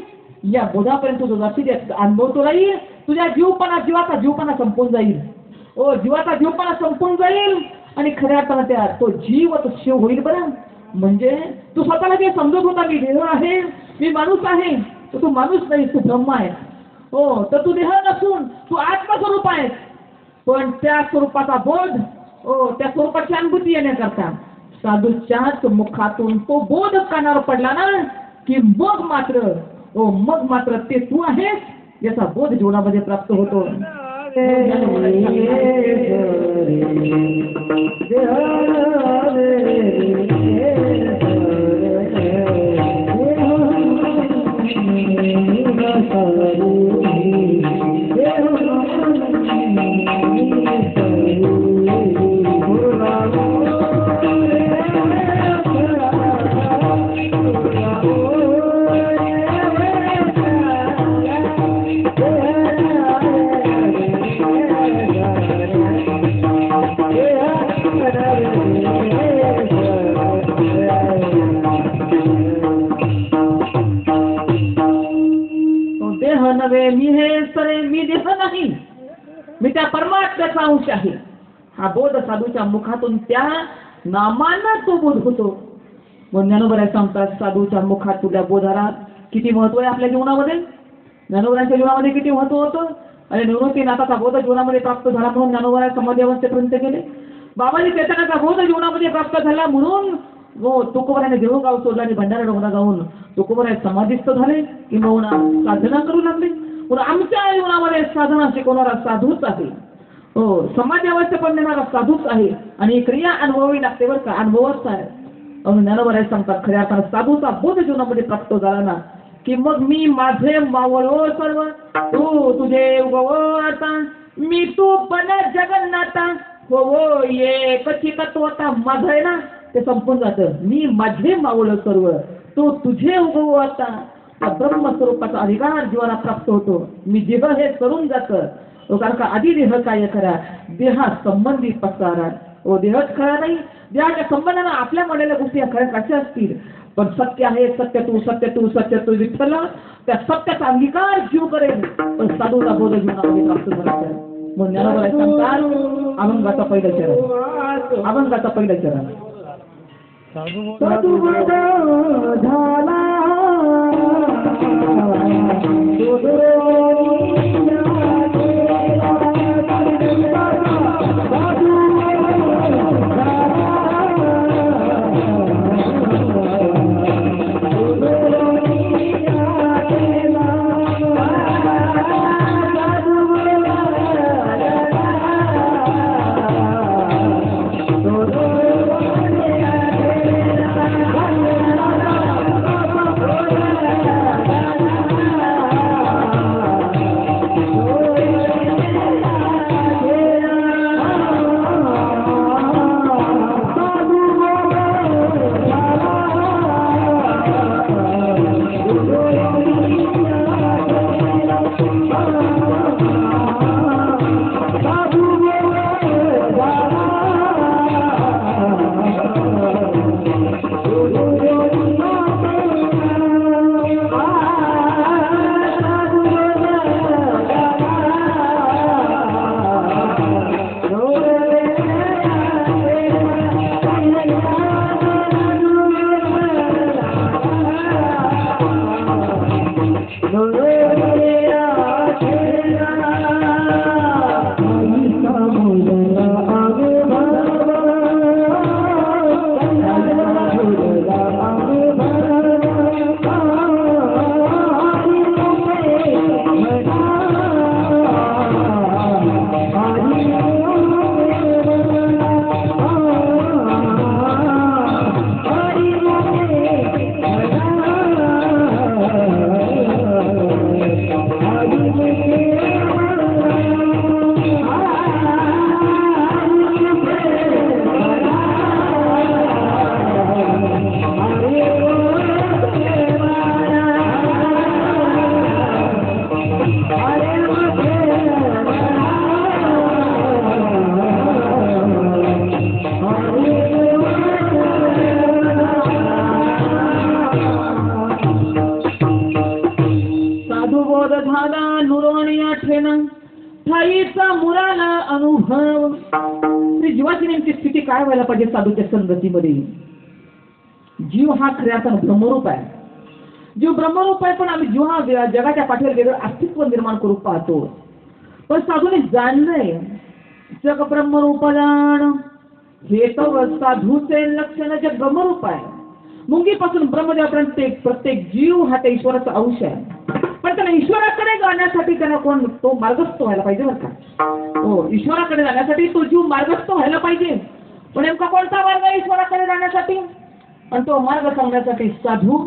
या बोधापर्यंत तुझं जास्तीत जास्त अनुभव तो राहील. तुझ्या जीवाचा जीवपणा संपून जाईल. जीवाचा जीवपणा संपून जाईल आणि खऱ्या अर्थाने तो जीव तो शिव होईल बरं. म्हणजे तू स्वतःला जे समजत होता मी देह आहे, मी माणूस आहे, तर तू माणूस नाही, तू ब्रह्म आहे. तर तू देह नसून तू आत्मस्वरूप आहेस. पण त्या स्वरूपाचा बोध त्या स्वरूपाची अनुभूती येण्याकरता साधूच्याच मुखातून तो बोध कानावर पडला ना की मग मात्र ते तू आहेस याचा बोध जीवनामध्ये प्राप्त होतो. देह नव्हे मी हे सरे मी देह नाही, मी त्या परमात्म्याचा अंश आहे. हा बोध साधूच्या मुखातून त्या नामानं तो बोध होतो. मग ज्ञानोबराय सांगतात साधूच्या मुखात तुझ्या बोधाला किती महत्व आहे आपल्या जीवनामध्ये. ज्ञानोबराच्या जीवनामध्ये किती महत्व होतं. आणि निवृत्तीनाथाचा बोध जीवनामध्ये प्राप्त झाला म्हणून ज्ञानोबराय समाधी अवस्थेपर्यंत गेले. बाबाजी चैतन्याचा बोध जीवनामध्ये प्राप्त झाला म्हणून तुकोबराने देऊळगाव सोडला आणि भंडारा डोंगरा जाऊन तुकोबराय समाधीस्थ झाले किंवा साधना करू लागले. म्हणून आमच्या जीवनामध्ये साधना शिकवणारा साधूच आहे. समाधी अवस्था पण देणारा साधूच आहे. आणि क्रिया अनुभवावी लागते बरं का, अनुभवच आहे. ज्ञानोबराय सांगतात खऱ्या अर्थानं साधूचा बोध जीवनामध्ये प्राप्त झाला ना की मग मी माझे मावळो सर्व तू तुझे उगवता मी तू पण जगन्नाथा हो ये कशी तत्वता माझं आहे ना ते संपून जातं. मी माझे मावळ सर्व तो तुझे उगवता त्या ब्रह्मस्वरूपाचा अधिकार जीवाला प्राप्त होतो. मी देह हे करून जातं कारण का आधी देह काय करा देहा संबंधी पसारा ओ देहच खरा नाही. देहाच्या संबंधानं आपल्या मनाला गोष्टी खऱ्या कशा असतील पण सत्य आहे. सत्य तू विठ्ठल त्या सत्याचा अंगीकार जीव करेल पण साधूचा बोध जीवनामध्ये प्राप्त झाला. मग ज्ञानोबा सांगतात अभंगाचा पहिला चरण अभंगाचा पहिला चरण साधू बोध झाला जीवाची नेमकी स्थिती काय व्हायला पाहिजे साधूच्या संगतीमध्ये. जीव हा खऱ्या अर्थानं ब्रह्मरूप आहे. जीव ब्रह्मरूप आहे पण आम्ही जीव हा जगाच्या पाठीवर वेगळं अस्तित्व निर्माण करू पाहतो. पण साधूने जाणलंय जग ब्रह्मरूप जाण हे तर साधूचे लक्षण जग ब्रह्मरूप आहे. मुंगीपासून ब्रह्मदेवापर्यंत प्रत्येक जीव हा त्या ईश्वराचा अंश आहे. पण त्याला ईश्वराकडे जाण्यासाठी त्याला कोण तो मार्गस्थ व्हायला पाहिजे बरं का. हो ईश्वराकडे जाण्यासाठी तो जीव मार्गस्थ व्हायला पाहिजे. पण नेमका कोणता मार्ग आहे ईश्वराकडे जाण्यासाठी आणि तो मार्ग सांगण्यासाठी साधू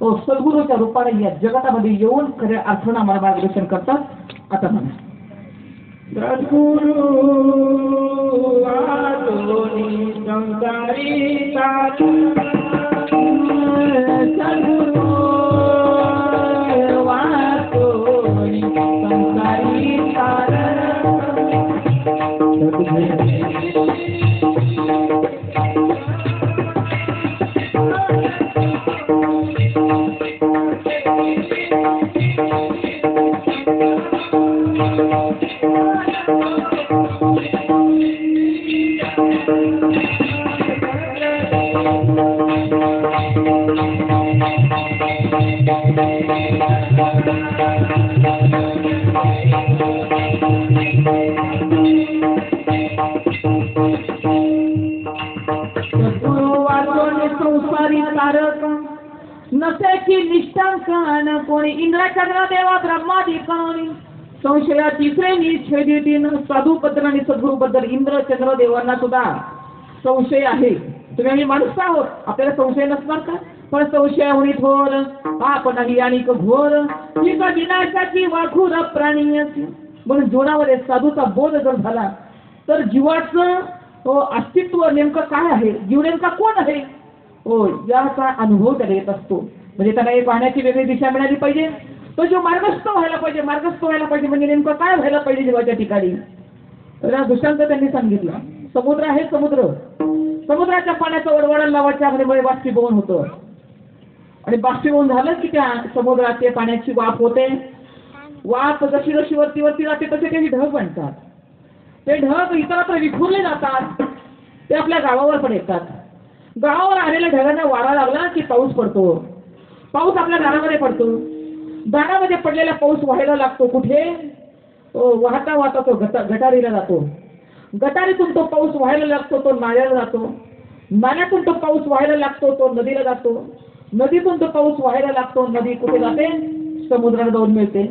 तो सद्गुरूच्या रूपाने या जगतामध्ये येऊन खऱ्या अर्थानं आम्हाला मार्गदर्शन करतात. आता म्हणा सद्गुरु आलोनी संसारी सद्गुरु वासोनी संसारी संसारी तारक नसेची निष्ठांकान कोणी इंद्रचंद्र देवा ब्रह्मादी करोनी संशयाची श्रेणी छेदितीन साधू बद्दल आणि सद्गुरू बद्दल इंद्रचंद्र देवांना सुद्धा संशय आहे. तुम्ही आम्ही माणूस आहोत आपल्याला संशय नसणार का. पण संशयाहुनी थोर पाप नाही आणि घोर ही का विनाशाची वाखूर प्राणी असे. म्हणून जीवनामध्ये साधूचा बोध जर झाला तर जीवाचं अस्तित्व नेमकं काय आहे, जीव नेमका कोण आहे, याचा अनुभव त्याला येत असतो. म्हणजे त्याला एक पाहण्याची वेगळी दिशा मिळाली पाहिजे. तो जो मार्गस्थ व्हायला पाहिजे, मार्गस्थ व्हायला पाहिजे म्हणजे नेमकं काय व्हायला पाहिजे जीवाच्या ठिकाणी. तर दृष्टांत त्यांनी सांगितलं. समुद्र आहे, समुद्राच्या पाण्याचा वडवडा लावाच्या अग्नीमुळे बाष्पीभवन होतं आणि बाष्पीभवन झालं की त्या समुद्राच्या पाण्याची वाफ होते. वाफ जशी जशी वरती वरती जाते तसे काही ढग बनतात. ते ढग इतरत्र विखुरले जातात, ते आपल्या गावावर पण येतात. गावावर आलेल्या ढगांना वारा लागला की पाऊस पडतो. पाऊस आपल्या दारामध्ये पडतो. दारामध्ये पडलेला पाऊस व्हायला लागतो कुठे, वाहता वाहता तो गटारीला जातो. गटारीतून तो पाऊस व्हायला लागतो, तो नाल्याला जातो. नाल्यातून तो पाऊस व्हायला लागतो, तो नदीला जातो. नदीतून तो पाऊस व्हायला लागतो, नदी कुठे जाते, समुद्राला जाऊन मिळते.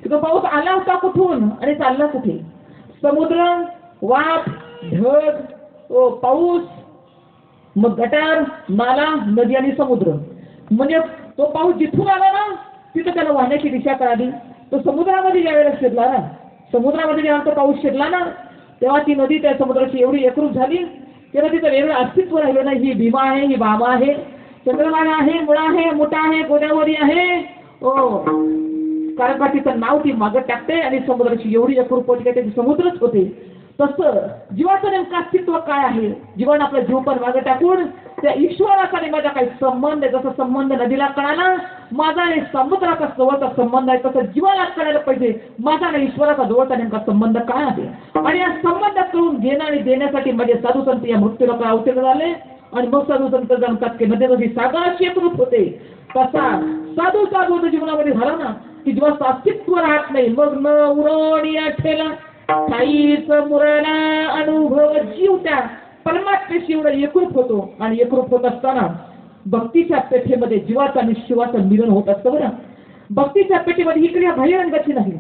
तो पाऊस आला होता कुठून आणि चालला कुठे. समुद्र, वाफ, ढग, पाऊस, मग गटार, नाला, नदी आणि समुद्र. म्हणजे तो पाऊस जिथून आला ना तिथं त्याला वाहण्याची दिशा कळाली. तो समुद्रामध्ये ज्या वेळेला शिरला ना, समुद्रामध्ये जेव्हा तो पाऊस शिरला ना तेव्हा ती नदी त्या समुद्राची एवढी एकरूप झाली की नदीचं वेगळं अस्तित्व राहिलं नाही. ही भीमा आहे, ही बाबा आहे, चंद्रभागा आहे, मुळा आहे, मोठा आहे, गोदावरी आहे. कारण का तिचं नाव ती मागं टाकते आणि समुद्राची एवढी एकरूप होती की त्याची समुद्रच होते. तसं जीवाचं नेमकं अस्तित्व काय आहे, जीवन आपला जीव पण मागं टाकून त्या ईश्वराचा आणि माझा काही संबंध आहे. जसं संबंध नदीला कळाला माझा आणि समुद्राचा जवळचा संबंध आहे, तसं जीवाला कळायला पाहिजे माझा आणि ईश्वराचा जवळचा नेमका संबंध काय आहे. आणि या संबंध करून घेणं आणि देण्यासाठी माझे साधू संत या मृत्यू लोक अवतीर्ण झाले. आणि मग साधू संत जाणतात की नदी नदी सागराची एकरूप होते. तसा साधूचा बोध जीवनामध्ये झाला ना की जीवाचं अस्तित्व राहत नाही. मग न उरोणी ठेला काहीच मुरला अनुभव जीव त्या परमात्म्याशी एवढा एकरूप होतो. आणि एकरूप होत असताना भक्तीच्या पेठेमध्ये जीवाचं आणि शिवाचं मिलन होत असतं. बरं, भक्तीच्या पेठेमध्ये ही क्रिया बाह्यरंगाची नाही.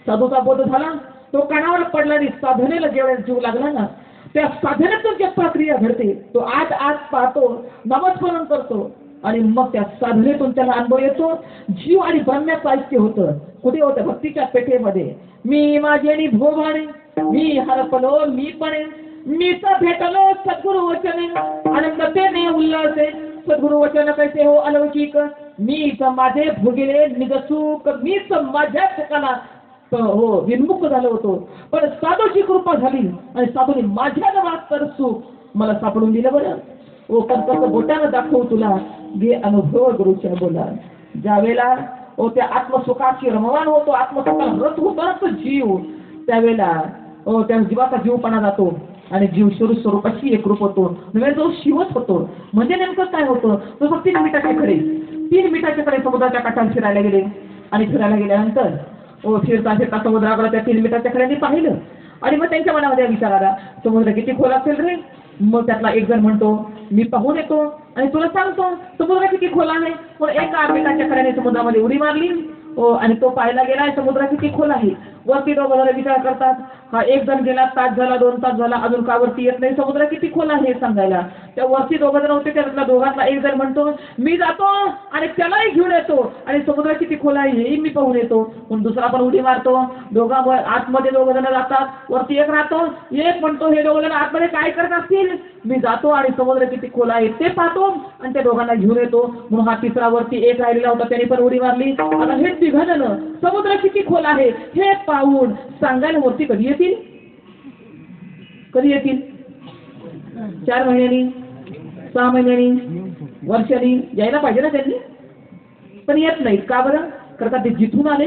साधूचा बोध झाला, तो कानावर पडला आणि साधनेला जेवढा जीव लागला ना त्या साधनेतून जे प्रक्रिया घडते तो आज पाहतो, नामस्मरण करतो आणि मग त्या साधनेतून त्याला अनुभव येतो. जीव आणि ब्रह्माचं ऐक्य होतं. कुठे होतं, भक्तीच्या पेठेमध्ये. मी माझे आणि भोवाणे, मी हरपलो मी पणे, मीच भेटलो सद्गुरु वचने, आनंदतेने उल्हासे सद्गुरु वचन कैसे हो अलौकिक, मीच माझे भोगिले निजसुख, मीच माझ्या सुखाला विन्मुख झालो होतो. पण साधूची कृपा झाली आणि साधूने माझ्या नावात तर सुख मला सापडून दिलं. बरं, पण कसं बोटानं दाखवू तुला, घे अनुभव गुरुच्या बोला. ज्यावेळेला त्या आत्मसुखाची रमवान होतो, आत्मसुखाला रत होतो ना तो जीव, त्यावेळेला त्या जीवाचा जीवपणा जातो आणि जीव स्वरूपाशी एकरूप होतो. नव्हे तो शिवच होतो. म्हणजे नेमकं काय होतं, तो फक्त 3 मिनिटाच्या कडे समुद्राच्या काठावर फिरायला गेले. आणि फिरायला गेल्यानंतर फिरता फिरता समुद्राकडे त्या 3 मिनिटाच्या कडेने पाहिलं. आणि मग त्यांच्या मनामध्ये विचार आला, समुद्र किती खोल असेल रे. मग त्यातला एक जण म्हणतो, मी पाहून येतो आणि तुला सांगतो समुद्र किती खोल आहे. पण एका मिनिटाच्या कडेने समुद्रामध्ये उडी मारली आणि तो पाहायला गेला समुद्र किती खोल आहे. वरती दोघं जण विचार करतात, हा एक जण गेला, तास झाला, 2 तास झाला, अजून का वरती येत नाही, समुद्र किती खोल आहे सांगायला. त्या वरती दोघं जण होते, त्यातला दोघांना एक जण म्हणतो, मी जातो आणि त्यालाही घेऊन येतो आणि समुद्र किती खोल आहे हेही मी पाहून येतो. पण दुसरा पण उडी मारतो. आतमध्ये दोघं जण जातात, वरती एक राहतो. एक म्हणतो, हे दोघं जण आतमध्ये काय करत असतील, मी जातो आणि समुद्र किती खोल आहे ते पाहतो आणि त्या दोघांना घेऊन येतो. म्हणून हा तिसरा वरती एक राहिलेला होता, त्याने पण उडी मारली. आता हे तिघजण समुद्र किती खोल आहे हे पाहून सांगायला वरती कधी येतील, 4 महिन्यांनी, 6 महिन्यांनी, वर्षांनी यायला पाहिजे ना त्यांनी. पण येत नाहीत. का बरं? करता ते जिथून आले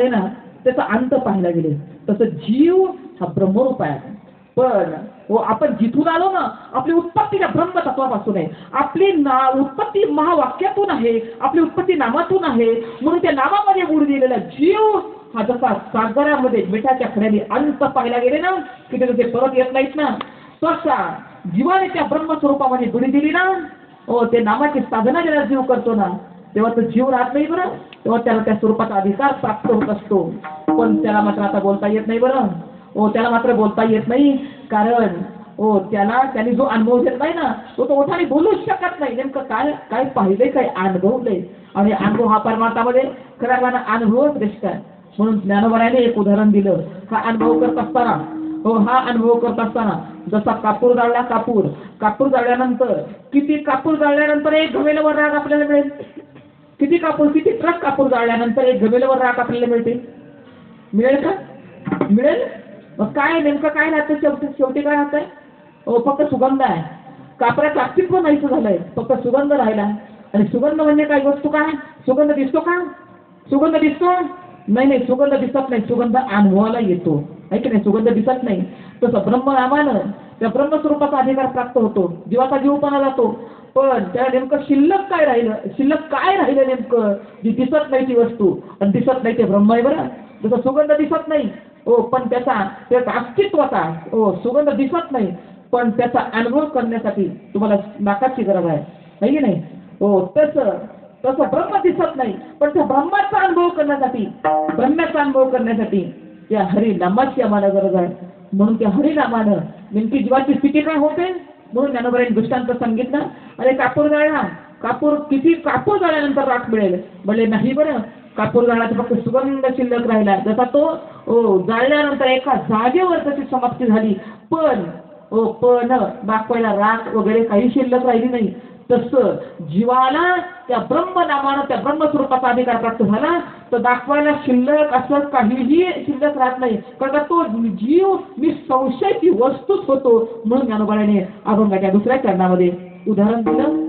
ना त्याचा अंत पाहायला गेले. तसं जीव हा ब्रह्मरूप आहे. पण आपण जिथून आलो ना, आपली उत्पत्ती त्या ब्रह्मतत्वापासून आहे. आपली उत्पत्ती महावाक्यातून आहे, आपली उत्पत्ती नामातून आहे. म्हणून त्या नामामध्ये बुड दिलेला जीव हा जसा सागरामध्ये मिठाच्या खड्याने अंत पाहायला गेले ना की ते परत येत नाहीत ना, तसा जीवाने त्या ब्रह्मस्वरूपामध्ये बुडी दिली ना, ते नामाची साधना ज्याला जीव करतो ना तेव्हा तो जीव राहत नाही. बरं, तेव्हा त्याला त्या स्वरूपाचा अधिकार प्राप्त होत असतो. पण त्याला मात्र आता बोलता येत नाही. बरं, त्याला मात्र बोलता येत नाही. कारण त्याने जो अनुभव घेतलाय ना तो ओठाने बोलूच शकत नाही. नेमकं काय काय पाहिलंय, काय अनुभवलंय. आणि अनुभव हा परमार्थामध्ये खऱ्या अर्थानं अनुभव श्रेष्ठ आहे. म्हणून ज्ञानोबराने एक उदाहरण दिलं. हा अनुभव करत असताना हा अनुभव करत असताना जसा कापूर जाळला, कापूर जाळल्यानंतर कापूर जाळल्यानंतर एक घमेलवर राग आपल्याला मिळेल. किती ट्रक कापूर जाळल्यानंतर एक घमेलवर राग आपल्याला मिळेल का? मिळेल. मग काय नेमकं काय राहतं शेवटी काय राहतंय? फक्त सुगंध आहे. कापराचं अस्तित्व नाहीच झालंय, फक्त सुगंध राहिला. आणि सुगंध म्हणजे काय वस्तू? काय सुगंध दिसतो का? सुगंध दिसतो? नाही, सुगंध दिसत नाही. सुगंध अनुभवाला येतो आहे की नाही? सुगंध दिसत नाही. तसं ब्रह्मनामानं त्या ब्रह्मस्वरूपाचा अधिकार प्राप्त होतो, जीवाचा जीवपणा जातो. पण त्या नेमकं शिल्लक काय राहिलं नेमकं? जी दिसत नाही ती वस्तू, आणि दिसत नाही ते ब्रह्म आहे बरं. जसं सुगंध दिसत नाही पण त्याचा अस्तित्वाचा सुगंध दिसत नाही, पण त्याचा अनुभव करण्यासाठी तुम्हाला नाकाची गरज आहे की नाही? तसं ब्रह्म दिसत नाही, पण त्या ब्रह्माचा अनुभव करण्यासाठी त्या हरिनामाची आम्हाला गरज आहे. म्हणून त्या हरिनामानं नेमकी जीवाची स्थिती काय होते? म्हणून ज्ञानोबरांनी दृष्टांत सांगितलं. अरे कापूर जाळल्यानंतर राख मिळेल म्हणजे नाही बरं. कापूर जाळण्याचा फक्त सुगंध शिल्लक राहिला. जसा तो जाळल्यानंतर एका जागेवर त्याची समाप्ती झाली, पण दाखवायला राख वगैरे काही शिल्लक राहिली नाही. तसं जीवाला त्या ब्रह्मनामानं त्या ब्रह्मस्वरूपाचा अधिकार प्राप्त झाला तर दाखवायला शिल्लक असं काहीही शिल्लक राहत नाही. कारण तो जीव निसंशयाची वस्तूच होतो. म्हणून ज्ञानोबाने अभंगाच्या दुसऱ्या चरणामध्ये उदाहरण दिलं.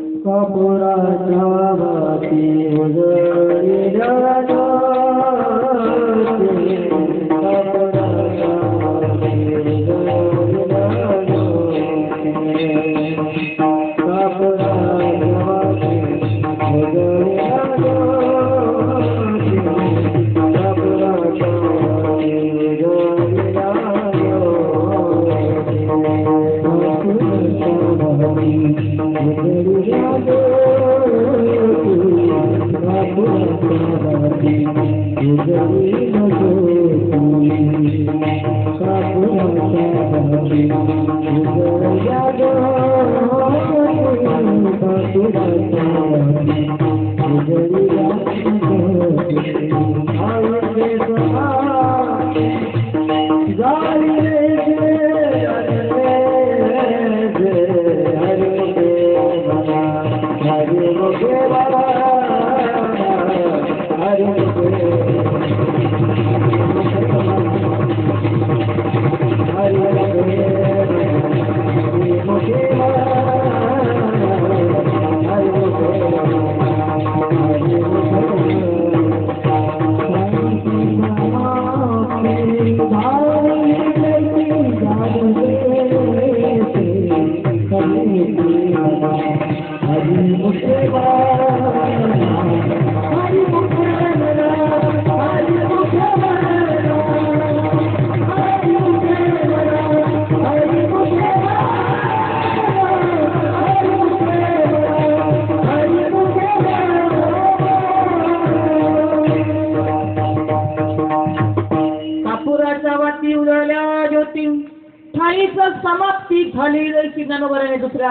समाप्ती झाली की ज्ञानोबाने दुसऱ्या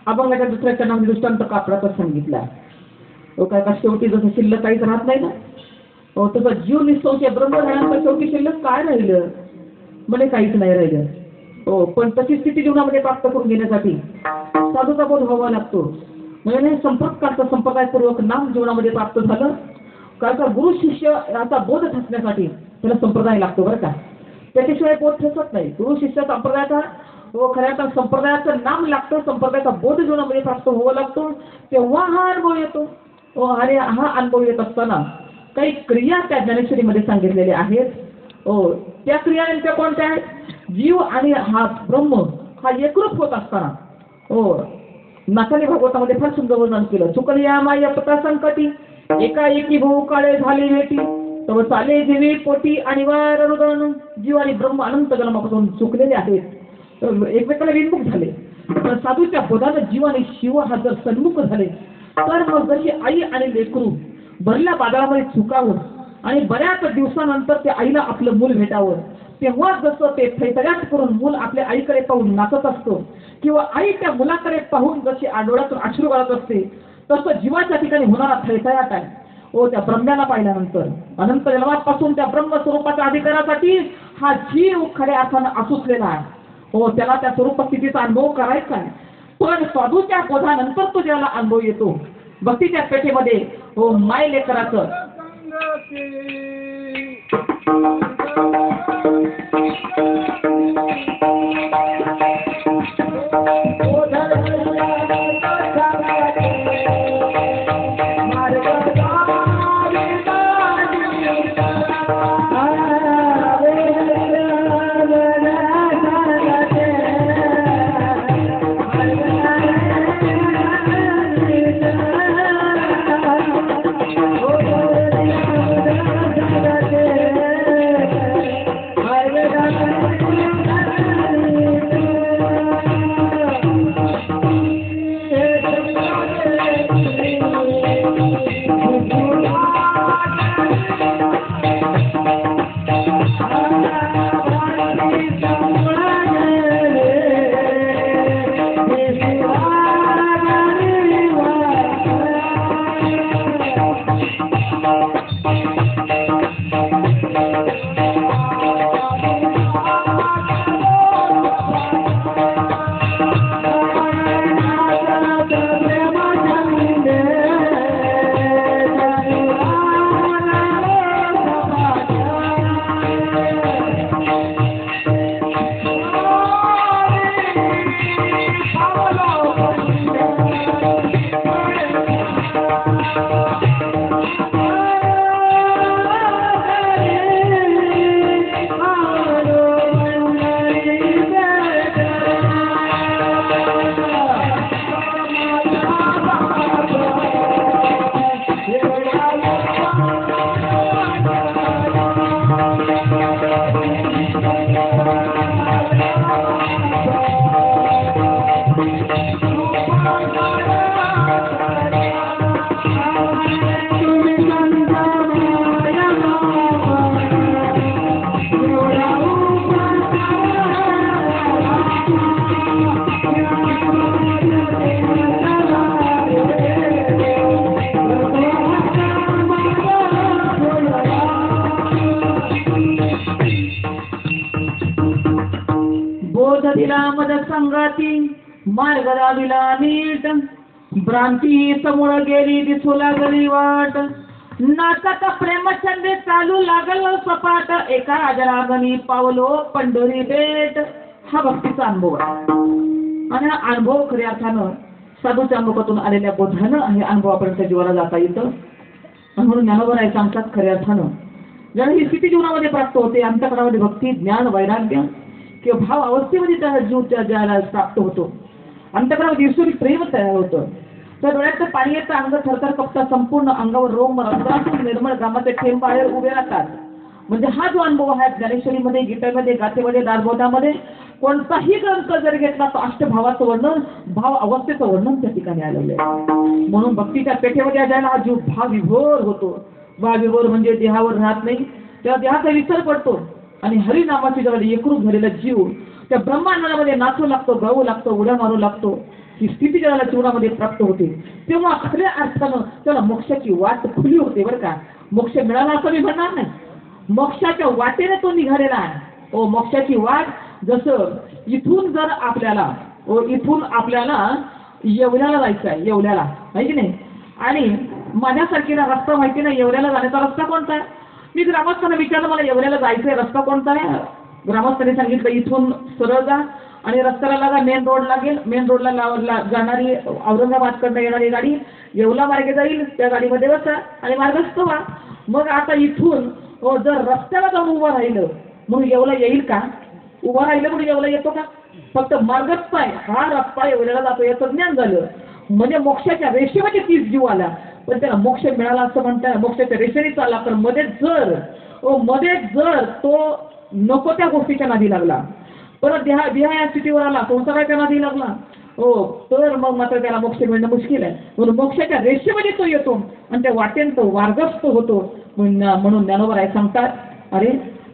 अभंगाच्या दुसऱ्या चरणामध्ये दृष्टांत कापडाचा सांगितला. काय का शेवटी जसं शिल्लक काहीच राहत नाही ना, तसं जीव निसंशय ब्रह्म झाल्यानंतर शेवटी शिल्लक काय राहिलं? म्हणजे काहीच नाही राहिलं. पण तशी स्थिती जीवनामध्ये प्राप्त करून घेण्यासाठी साधूचा बोध व्हावा लागतो. म्हणजे संप्रदायपूर्वक नाम जीवनामध्ये प्राप्त झालं कारण का गुरु शिष्य याचा बोध ठसण्यासाठी त्याला संप्रदाय लागतो बरं का. त्याच्याशिवाय बोध ठसत नाही. गुरु शिष्य संप्रदायाचा खऱ्या संप्रदायाचं नाम लागतं, संप्रदायाचा बोध जीवनामध्ये प्राप्त व्हावा लागतो, तेव्हा हा अनुभव येतो. आणि हा अनुभव येत असताना काही क्रिया त्या ज्ञानेश्वरीमध्ये सांगितलेल्या आहेत. त्या क्रिया नेमक्या कोणत्या आहेत? जीव आणि हा ब्रह्म हा एकरूप होत असताना नाथाने भागवतामध्ये फार सुंदर वर्णन केलं. चुकलिया माय पता संकटी एकाएकी भाऊ काळे झाले भेटी तव चाले जीवी पोटी आणि वार रुदन. जीव आणि ब्रह्म अनंत जन्मापासून चुकलेले आहेत, एकमेकाला विन्मुख झाले. तर साधूच्या बोधानं जीव आणि शिव हा जर सन्मुख झाले तर मग जशी आई आणि लेकरू भरल्या बाजारामध्ये चुकावं आणि बऱ्याच दिवसानंतर त्या आईला आपलं मूल भेटावं तेव्हा जसं ते थैतऱ्यात करून मूल आपल्या आईकडे पाहून नाचत असतो किंवा आई त्या मुलाकडे पाहून जशी डोळ्यातून अश्रू गळत असते, तसं जीवाच्या ठिकाणी होणारा थैतयाट आहे. त्या ब्रह्म्याला पाहिल्यानंतर अनंत जन्मापासून त्या ब्रह्मस्वरूपाच्या अधिकारासाठी हा जीव खऱ्या अर्थानं आसुसलेला आहे. त्याला त्या स्वरूप स्थितीचा अनुभव करायचा आहे. पण साधूच्या बोधानंतर तो ज्याला अनुभव येतो भक्तीच्या पेठेमध्ये माय लेकराचं मद संगाती मार्ग दाविला नीट भ्रांती समोर गेली दिसू लागली वाट नाचात प्रेमचंदे चालू लागल सपाट एका राजरागणी पावलो पंढरी बेट. हा भक्तीचा अनुभव आहे आणि हा अनुभव खऱ्या अर्थानं साधूच्या मुखातून आलेल्या बोधानं हे अनुभव आपल्या जीवाला जाता येतं. म्हणून ज्ञानोबा आहे सांगतात खऱ्या अर्थानं ज्याला ही स्थिती जीवनामध्ये प्राप्त होते अंतःकरणामध्ये भक्ती ज्ञान वैराग्य किंवा भाव अवस्थेमध्ये त्या जीवच्या ज्याला प्राप्त होतो अंतःकरणामध्ये ईश्वरी प्रेम तयार होतं. त्या डोळ्याचं पाणी येतं अंग थरथर कपता संपूर्ण अंगावर रोम रंध्रातून निर्मळ घामाचे थेंब बाहेर उभे राहतात. म्हणजे हा जो अनुभव आहे ज्ञानेश्वरीमध्ये गीतेमध्ये गाथेमध्ये दासबोधामध्ये कोणताही ग्रंथ जर घेतला तर अष्टभावाचं वर्णन भाव अवस्थेचं वर्णन त्या ठिकाणी आलेलं आहे. म्हणून भक्तीच्या पेठेमध्ये ज्याला हा जीव भाव विभोर होतो. भाव विभोर म्हणजे देहावर राहत नाही तेव्हा देहाचा विसर पडतो आणि हरिनामाची जवळ एकरूप झालेला जीव त्या ब्रह्मांडामध्ये नाचू लागतो गाऊ लागतो उड्या मारू लागतो. ही स्थिती ज्याला जीवनामध्ये प्राप्त होते तेव्हा खऱ्या अर्थानं त्याला मोक्षाची वाट खुली होते. बरं का, मोक्ष मिळाला असं मी म्हणणार नाही, मोक्षाच्या वाटेने तो निघालेला आहे. मोक्षाची वाट जसं इथून जर आपल्याला येवल्याला जायचं आहे, येवल्याला आहे की नाही, आणि माझ्यासारखीला रस्ता माहिती नाही येवल्याला जाण्याचा रस्ता कोणता आहे. मी ग्रामस्थांना विचारलं मला येवल्याला जायचंय रस्ता कोणता आहे. ग्रामस्थांनी सांगितलं इथून सरळ जा आणि रस्त्याला लागा मेन रोड लागेल. मेन रोडला जाणारी औरंगाबादकडनं येणारी गाडी येवला मार्गे जाईल, त्या गाडीमध्ये बसा आणि मार्गस्थ व्हा. मग आता इथून जर रस्त्याला जाऊन उभं राहिलं मग येवला येईल का? उभं राहिलं म्हणून येवला येतो का? फक्त मार्गस्थ आहे हा रस्ता येवल्याला जातो याचं ज्ञान झालं म्हणजे मोक्षाच्या रेषेमध्ये तीच जीव आला. पण त्याला मोक्ष मिळाला असं म्हणताय मोक्षाच्या रेषेने चालला तर मध्ये जर तो नको त्या गोष्टीच्या नादी लागला परत देहा या स्थितीवर आला संसाराच्या नादी लागला तर मग मात्र त्याला मोक्ष मिळणं मुश्किल आहे. म्हणून मोक्षाच्या रेषेमध्ये तो येतो आणि त्या वाटेन तो वार्गस्थ होतो. म्हणून ज्ञानोबा राय सांगतात अरे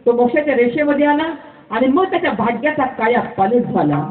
तो मोक्षाच्या रेषेमध्ये आला आणि मग त्याच्या भाग्याचा काया पालट झाला.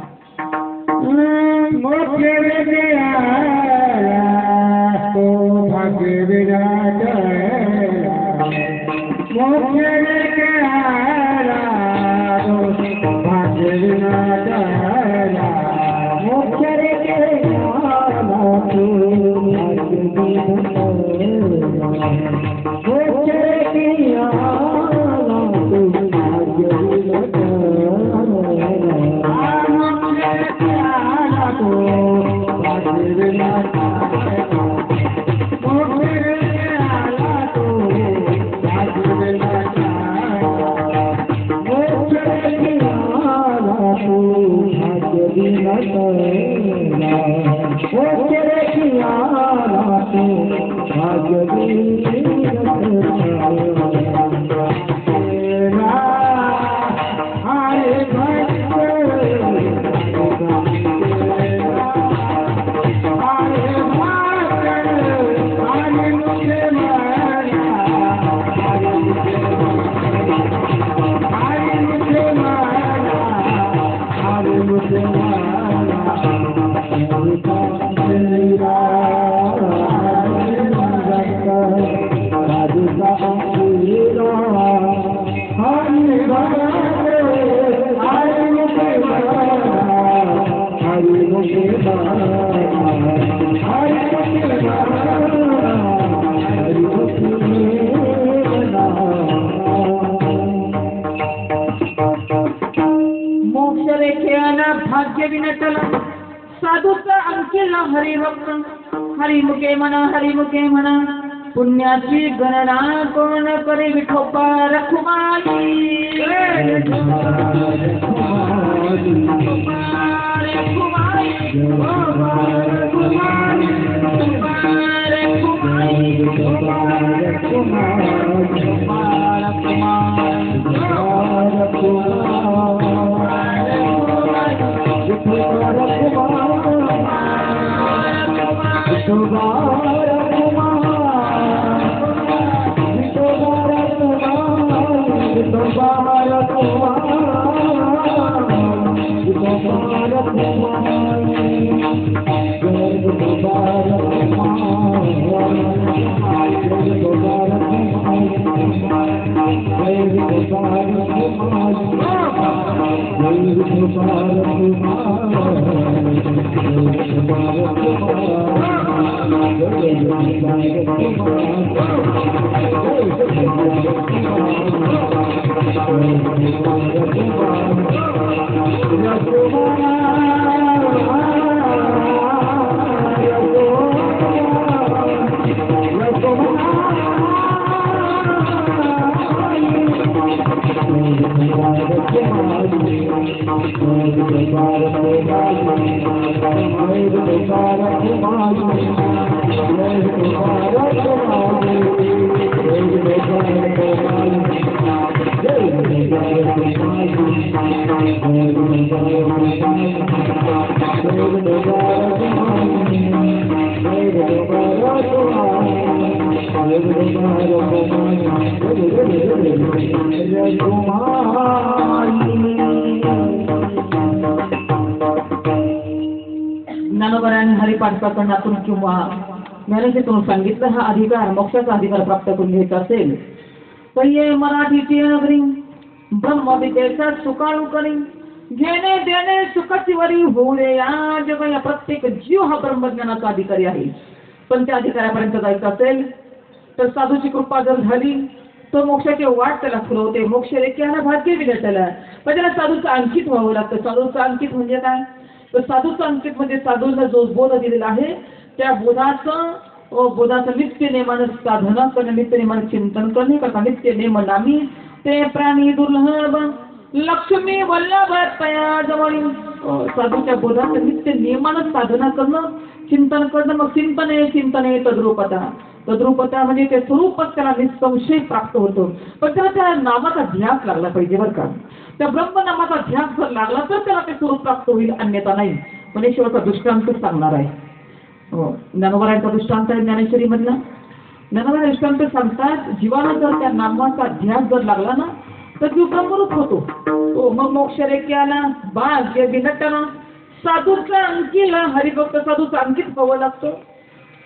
भाग्य विनटला साधूचा अंकिला हरिभक्त हरिमुखे म्हणा पुण्याची गणना कोण करे विठोबा रखुमाई. ज्ञानोबराने हरिपाठ प्रकरणातून किंवा ज्ञानेश्वरीतून सांगितलं हा अधिकार मोक्षाचा अधिकार प्राप्त करून घ्यायचा असेल तर ये मराठीची नगरी ब्रह्मविद्येचा सुकाळू करी घेणे देणे सुखाची वरी होऊ दे. या जगा प्रत्येक जीव हा ब्रह्मज्ञानाचा अधिकारी आहे. पण त्या अधिकाऱ्यापर्यंत जायचं असेल तर साधूची कृपा जर झाली तो मोक्षाची वाट त्याला फुलवते. मोक्ष रेख्याला भाग्य विनटला पण त्याला साधूचं अंकित व्हावं लागतं. साधूचं अंकित म्हणजे काय तर साधूचं अंकित म्हणजे साधूला जो बोध दिलेला आहे त्या बोधाचं नित्य नेमानं साधना करणं नित्य नेमानं चिंतन करणे करता नित्य नेम नामी ते प्राणी दुर्लभ लक्ष्मी वल्लभ तया जवळ. साधूच्या बोधाचं नित्य नियमानं साधना करणं चिंतन करणं मग चिंतने तद्रूपता म्हणजे ते स्वरूपच त्याला निसंशय प्राप्त होतो. पण त्याला त्या नामाचा ध्यास लागला पाहिजे बरं का. त्या ब्रह्मनामाचा ध्यास जर लागला तर त्याला ते स्वरूप प्राप्त होईल अन्यथा नाही. मनेश्वराचा दृष्टांत सांगणार आहे. ज्ञानोबरांचा दृष्टांत आहे ज्ञानेश्वरी मधला. ज्ञानोबरा दृष्टांत सांगतात जीवाला जर त्या नामाचा ध्यास जर लागला ना तर जीव ब्रह्मरूप होतो. हो, मग मोक्ष रेख्याला भाग्य विनटना साधूचा अंकीला हरिभक्त साधूचा अंकित व्हावं लागतं.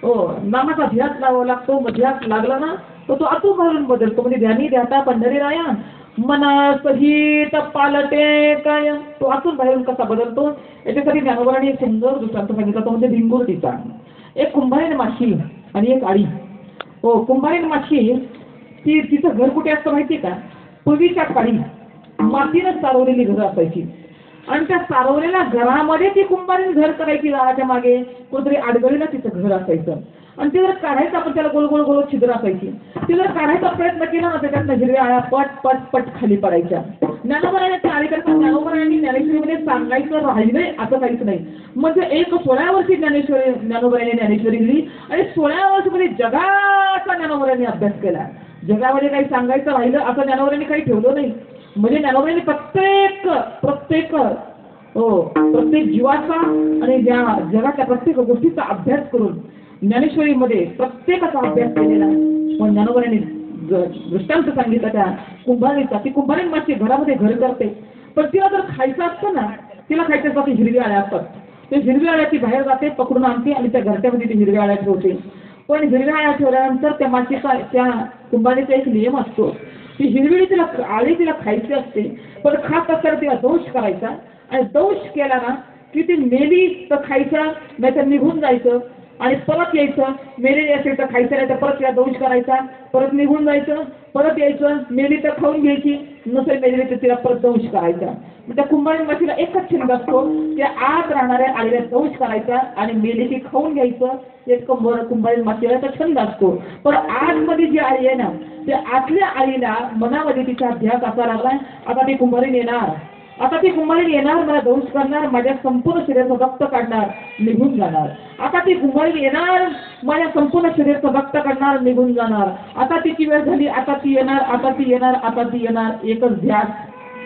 हो, नामाचा ध्यास लावावा लागतो. मग ध्यास लागला ना तर तो आतू भरून बदलतो. म्हणजे ध्यानी ध्याता पंढरी राया मना सहित पालटे काय. तो आतून बाहेरून कसा बदलतो याच्यासाठी ज्ञानोबरांनी एक सुंदर दृष्टांत सांगितला तो म्हणजे भिंगुर्तीचा. एक कुंभारीण माशी आणि एक आळी. हो, कुंभारीण माशी तिचं घर कुठे असतं माहिती का? पूर्वीच्या काळी मातीनं चालवलेली घरं असायची आणि त्या चालवलेल्या घरामध्ये ती कुंभारीण घर करायची. घराच्या मागे कुठेतरी आडगळीला तिचं घर असायचं आणि ते जर काढायचं आपण त्याला गोल गोल गोल छिद्र असायची. ते जर काढायचा प्रयत्न केला ना त्याच्यातनं हिरव्या आळ्या पट पट पट खाली पडायच्या. ज्ञानोबरांनी त्या आळीकरता ज्ञानोबरांनी ज्ञानेश्वरीमध्ये सांगायचं राहिलंय असं काहीच नाही. म्हणजे एक 16 वर्षी ज्ञानोबरांनी ज्ञानेश्वरी लिहिली आणि 16 वर्षामध्ये जगाचा ज्ञानोबरांनी अभ्यास केला. जगामध्ये काही सांगायचं राहिलं असं ज्ञानोबरांनी काही ठेवलं नाही. म्हणजे ज्ञानोबरांनी प्रत्येक जीवाचा आणि जगाच्या प्रत्येक गोष्टीचा अभ्यास करून ज्ञानेश्वरीमध्ये प्रत्येकाचा अभ्यास केलेला. पण ज्ञानोबरांनी दृष्टांत सांगितलं त्या कुंभारीचा. ती कुंभारीण माशी घरामध्ये घर करते पण तिला जर खायचं असतं ना तिला खायच्यासाठी हिरव्या आळ्या असतात. ते हिरव्या आळ्या ती बाहेर जाते पकडून आणते आणि त्या घरट्यामध्ये ती हिरव्या आळ्या ठेवते. पण हिरव्या आळ्या ठेवल्यानंतर त्या माशीचा त्या कुंभारीचा एक नियम असतो. ती हिरवी तिला खायची असते पण खात असताना तिला दोष करायचा आणि दोष केला ना की ती मेली तर खायचा नाही तर निघून जायचं आणि परत यायचं. मेलेली असेल तर खायचं नाही तर परत तिला दोष करायचा, परत निघून जायचं, परत यायचं. मेली तर खाऊन घ्यायची, नसेल मेलेली तर तिला परत दोष करायचा. त्या कुंभारीण माशीला एकच छंद असतो त्या आत राहणाऱ्या आईला दोष करायचा आणि मेली की खाऊन घ्यायचं. एक कुंभारीण माशीला तर छंद असतो. पण आतमध्ये जी आई आहे ना त्या आतल्या आईला मनामध्ये तिचा अध्यास असा लागलाय आता ती कुंभारीण येणार, आता ती कुंभारीण येणार, मला दोष करणार, माझ्या संपूर्ण शरीराचं रक्त काढणार, निघून जाणार. आता ती कुंभारीण येणार, माझ्या संपूर्ण शरीराचं रक्त काढणार, निघून जाणार. आता तिची वेळ झाली, आता ती येणार, आता ती येणार, आता ती येणार. एकच ध्यास.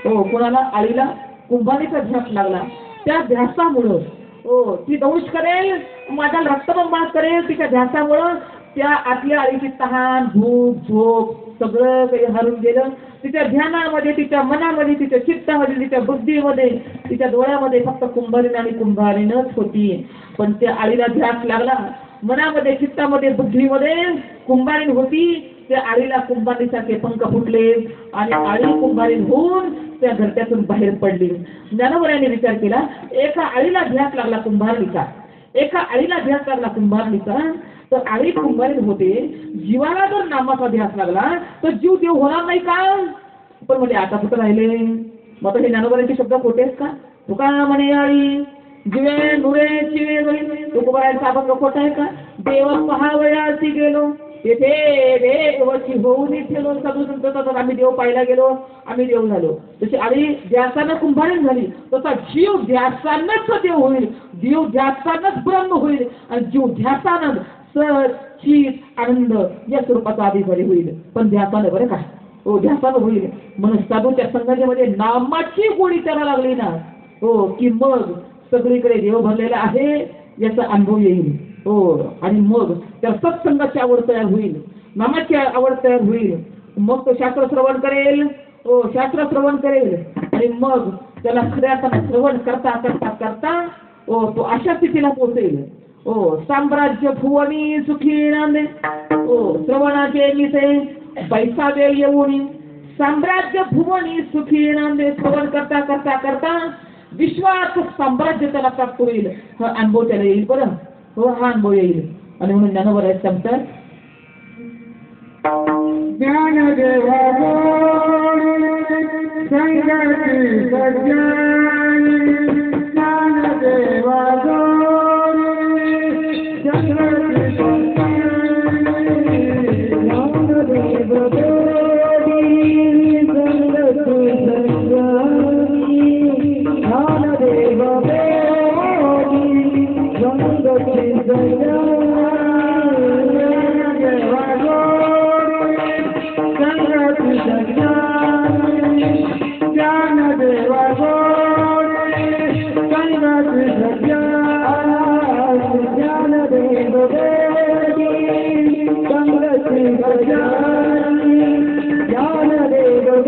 हो, कोणाला? आईला कुंभारीचा ध्यास लागला. त्या ध्यासामुळं हो ती दोष करेल, माझा रक्तबंबाळ करेल. तिच्या ध्यासामुळं त्या आतल्या आईची तहान, भूक, झोप सगळं काही हरून गेलं. तिच्या ध्यानामध्ये, तिच्या मनामध्ये, तिच्या चित्तामध्ये, तिच्या बुद्धीमध्ये, तिच्या डोळ्यामध्ये फक्त कुंभारीण आणि कुंभारीणच होती. पण त्या आईला ध्यास लागला. मनामध्ये, चित्तामध्ये, बुद्धीमध्ये कुंभारीण होती. त्या आईला कुंभारीसारखे पंख फुटले आणि आळी कुंभारीण होऊन त्या घरट्यातून बाहेर पडली. ज्ञानोबरांनी विचार केला एका आईला ध्यास लागला कुंभारणीचा, एका आईला ध्यास लागला कुंभारणीचा तर आळी कुंभारीण होते. जीवाला जर नामाचा ध्यास लागला तर जीव देव होणार नाही का? पण म्हणजे आता कुठं राहिले? मग हे ज्ञानोबरांचे शब्द खोटे आहेत का? तुका म्हणे आळी जिवे नुरे चिवे गळी. तुकोबारायांचा अभंग खोटा आहे का? देव पहावयासी गेलो तेथे देवची होऊन ठेलो. साधू संत म्हणतात आम्ही देव पाहायला गेलो, आम्ही देव झालो. तशी आळी ध्यासानं कुंभारीण झाली. तसा जीव ध्यासानंच देव होईल, जीव ध्यासानंच ब्रह्म होईल आणि जीव ध्यासानं चित आनंद या स्वरूपाचा अधिकारी होईल. पण ध्यासानं बरं का, हो ध्यासानं होईल. म्हणून साधूच्या संघामध्ये नामाची गोडी त्याला लागली ना हो की मग सगळीकडे देव भरलेला आहे याचा अनुभव येईल. हो आणि मग त्या सत्संगाची आवड तयार होईल, नामाची आवड तयार होईल. मग तो शास्त्र श्रवण करेल, हो शास्त्र श्रवण करेल आणि मग त्याला खऱ्या अर्थाने श्रवण करता करता करता हो तो अशा स्थितीला पोहोचेल. हो साम्राज्य भुवनी सुखी नांदे. हो श्रवणाचे मिसे बैसावे येऊनी साम्राज्य भुवनी सुखी नांदे. श्रवण करता करता करता विश्वात साम्राज्य त्याला प्राप्त होईल. हा अनुभव त्याला येईल. बरं हो हा अनुभव येईल. आणि म्हणून ज्ञानोबराय सांगतात ज्ञान देवा संगती सज्ञानी ज्ञान देवा ज्ञान देव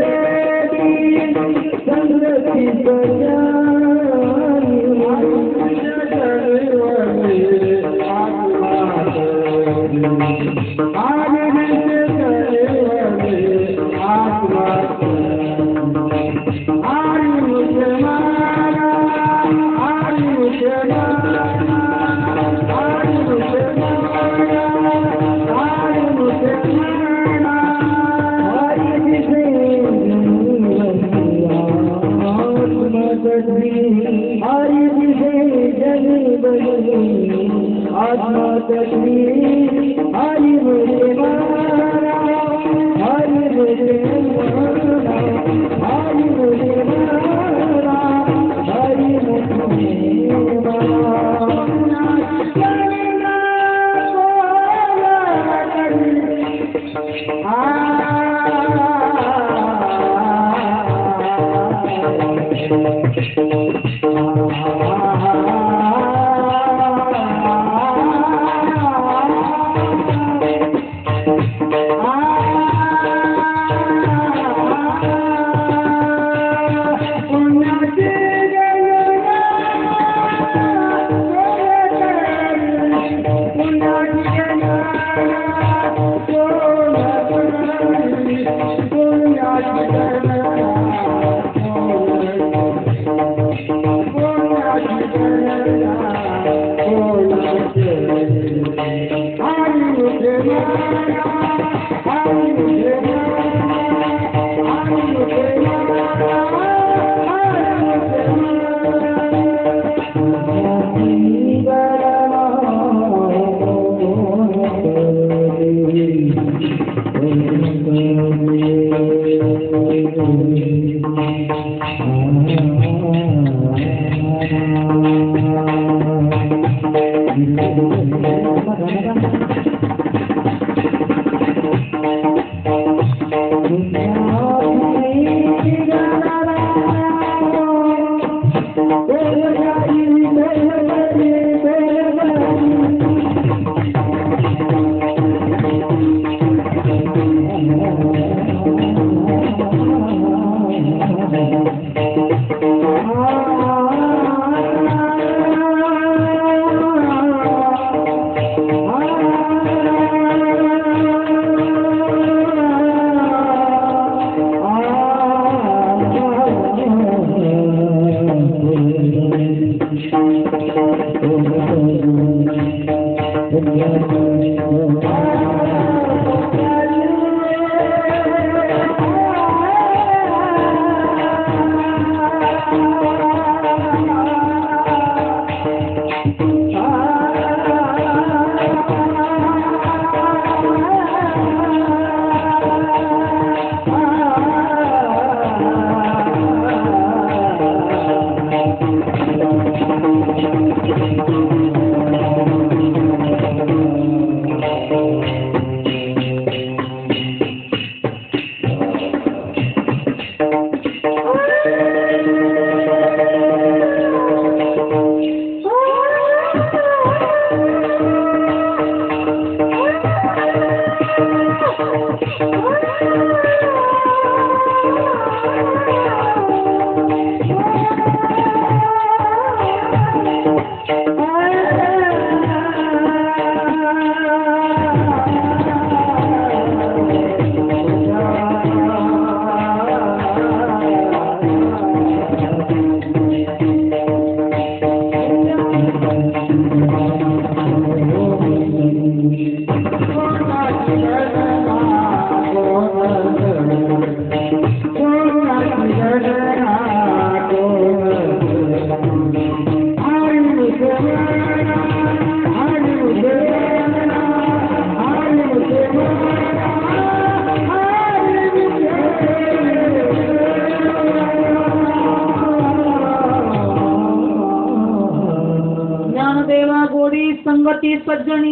संगती सज्जनी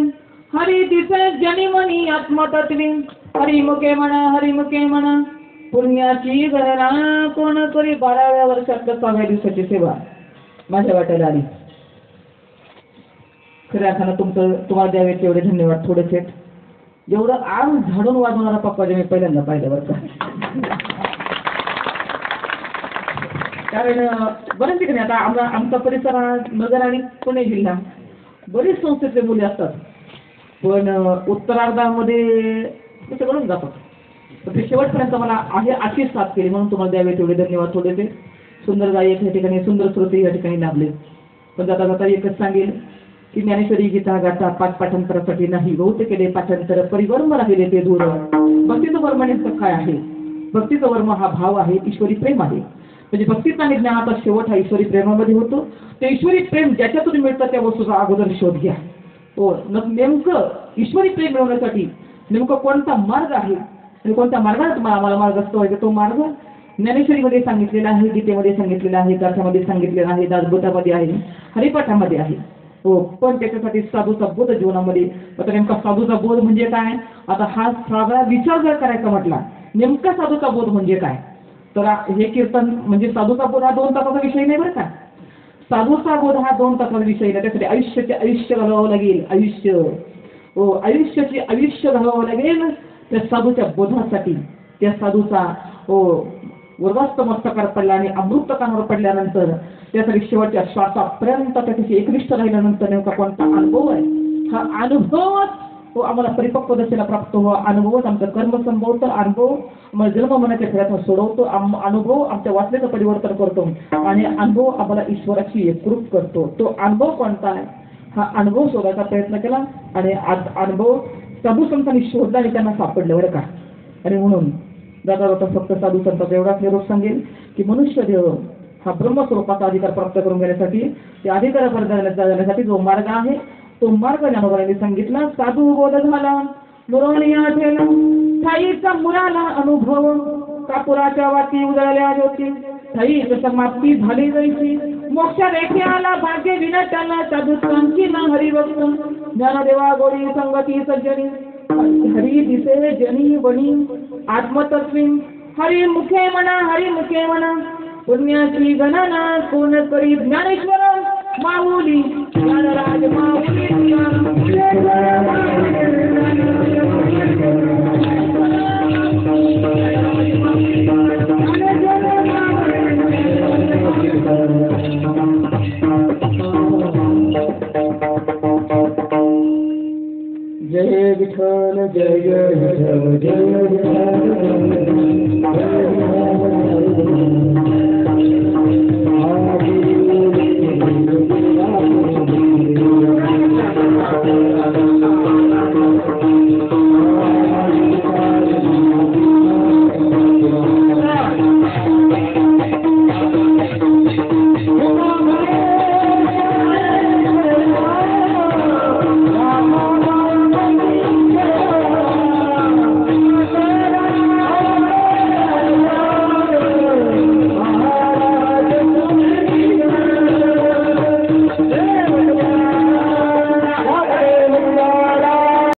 हरी दिसे जनी मनी आत्मतत्वी हरिमुखे म्हणा पुण्याची गणना कोण करी 12व्या वर्षात 6व्या दिवसाची सेवा माझ्या वाट्याला आली. खऱ्या अर्थानं तुम्हाला द्यावे तेवढे धन्यवाद. थोडेच आहेत. एवढं आम झाडून वाजवणारा पप्पा जे मी पहिल्यांदा पाहिलं बरं का. कारण बऱ्याच ठिकाणी आता आमचा परिसर हा नगर आणि पुणे जिल्हा बरीच संस्थेतले मुले असतात, पण उत्तरार्धामध्ये तसे बनून जातात. तर ते शेवटपर्यंत मला आहे अशीच साथ केली, म्हणून तुम्हाला द्यावे तेवढे धन्यवाद. थोडे ते सुंदर गायक या ठिकाणी, सुंदर श्रोते या ठिकाणी लाभले. पण जाता जाता एकच सांगेल की ज्ञानेश्वरी गीता गाता पाच पाठांतरासाठी नाही, बहुतेक केले पाठांतर परिवर्म राहिले ते दूर. भक्तीचं वर्म नेमकं काय आहे? भक्तीचं वर्म हा भाव आहे, ईश्वरी प्रेम आहे. म्हणजे भक्तीचा आणि ज्ञानाचा शेवट हा ईश्वरी प्रेमामध्ये होतो. ते ईश्वरी प्रेम ज्याच्यातून मिळतं त्या वस्तूचा अगोदर शोध घ्या. हो, नेमकं ईश्वरी प्रेम मिळवण्यासाठी नेमकं कोणता मार्ग आहे आणि कोणत्या मार्गाने आम्हाला मार्गस्थ व्हायचा, तो मार्ग ज्ञानेश्वरीमध्ये सांगितलेला आहे, गीतेमध्ये सांगितलेला आहे, गाथामध्ये सांगितलेला आहे, दासबोधामध्ये आहे, हरिपाठामध्ये आहे. हो, पण त्याच्यासाठी साधूचा बोध जीवनामध्ये. आता नेमका साधूचा बोध म्हणजे काय? आता हा सगळा विचार जर करायचा म्हटला, नेमका साधूचा बोध म्हणजे काय, तर हे कीर्तन म्हणजे साधूचा बोध हा 2 तासाचा विषय नाही बरं का. साधूचा बोध हा 2 तासाचा विषय नाही. त्यासाठी आयुष्य घालवावं लागेल. हो, आयुष्य घालवावं लागेल त्या साधूच्या बोधासाठी. त्या साधूचा हो उर्वास्त मस्तकावर पडला आणि अमृत कानावर पडल्यानंतर त्यासाठी शेवटच्या श्वासापर्यंत त्याच्याशी एकनिष्ठ राहिल्यानंतर नेमका कोणता अनुभव आहे, हा अनुभवच हो आम्हाला परिपक्व दशेला प्राप्त हो. अनुभवच आमचं कर्म संभवतो. अनुभव आम्हाला जन्म मनाच्या खेळातून सोडवतो. अनुभव आमच्या वासनेचं परिवर्तन करतो आणि अनुभव आम्हाला ईश्वराशी एकरूप करतो. तो अनुभव कोणता आहे, हा अनुभव शोधायचा प्रयत्न केला आणि आज अनुभव साधू संतांनी शोधला आणि त्यांना सापडलं बरं का. आणि म्हणून जाता जाता फक्त साधू संतांचा एवढाच निरोप सांगेल की मनुष्य देह हा ब्रह्मस्वरूपाचा अधिकार प्राप्त करून घेण्यासाठी, त्या अधिकारापर्यंत जाण्यासाठी जो मार्ग आहे तो मार्ग ज्ञानोबांनी सांगितला. साधू बोध झाला मुरोनिया ठेला, ठाईचा मुराला अनुभव, कापुराच्या वाती उजळल्या ज्योती, ठाई समाप्ती झाली जायची, मोक्ष रेखे आला भाग्य विनटाला, साधू संकीला हरिभक्त, ज्ञानदेवा गोडी संगती सज्जनी, हरी दिसे जनी बनी आत्मतत्वी, हरी मुखे म्हणा पुण्याची गणना कोण करी, ज्ञानेश्वर माऊली ज्ञानराज माऊली. जय विठ्ठल जय विठ्ठल जय विठ्ठल.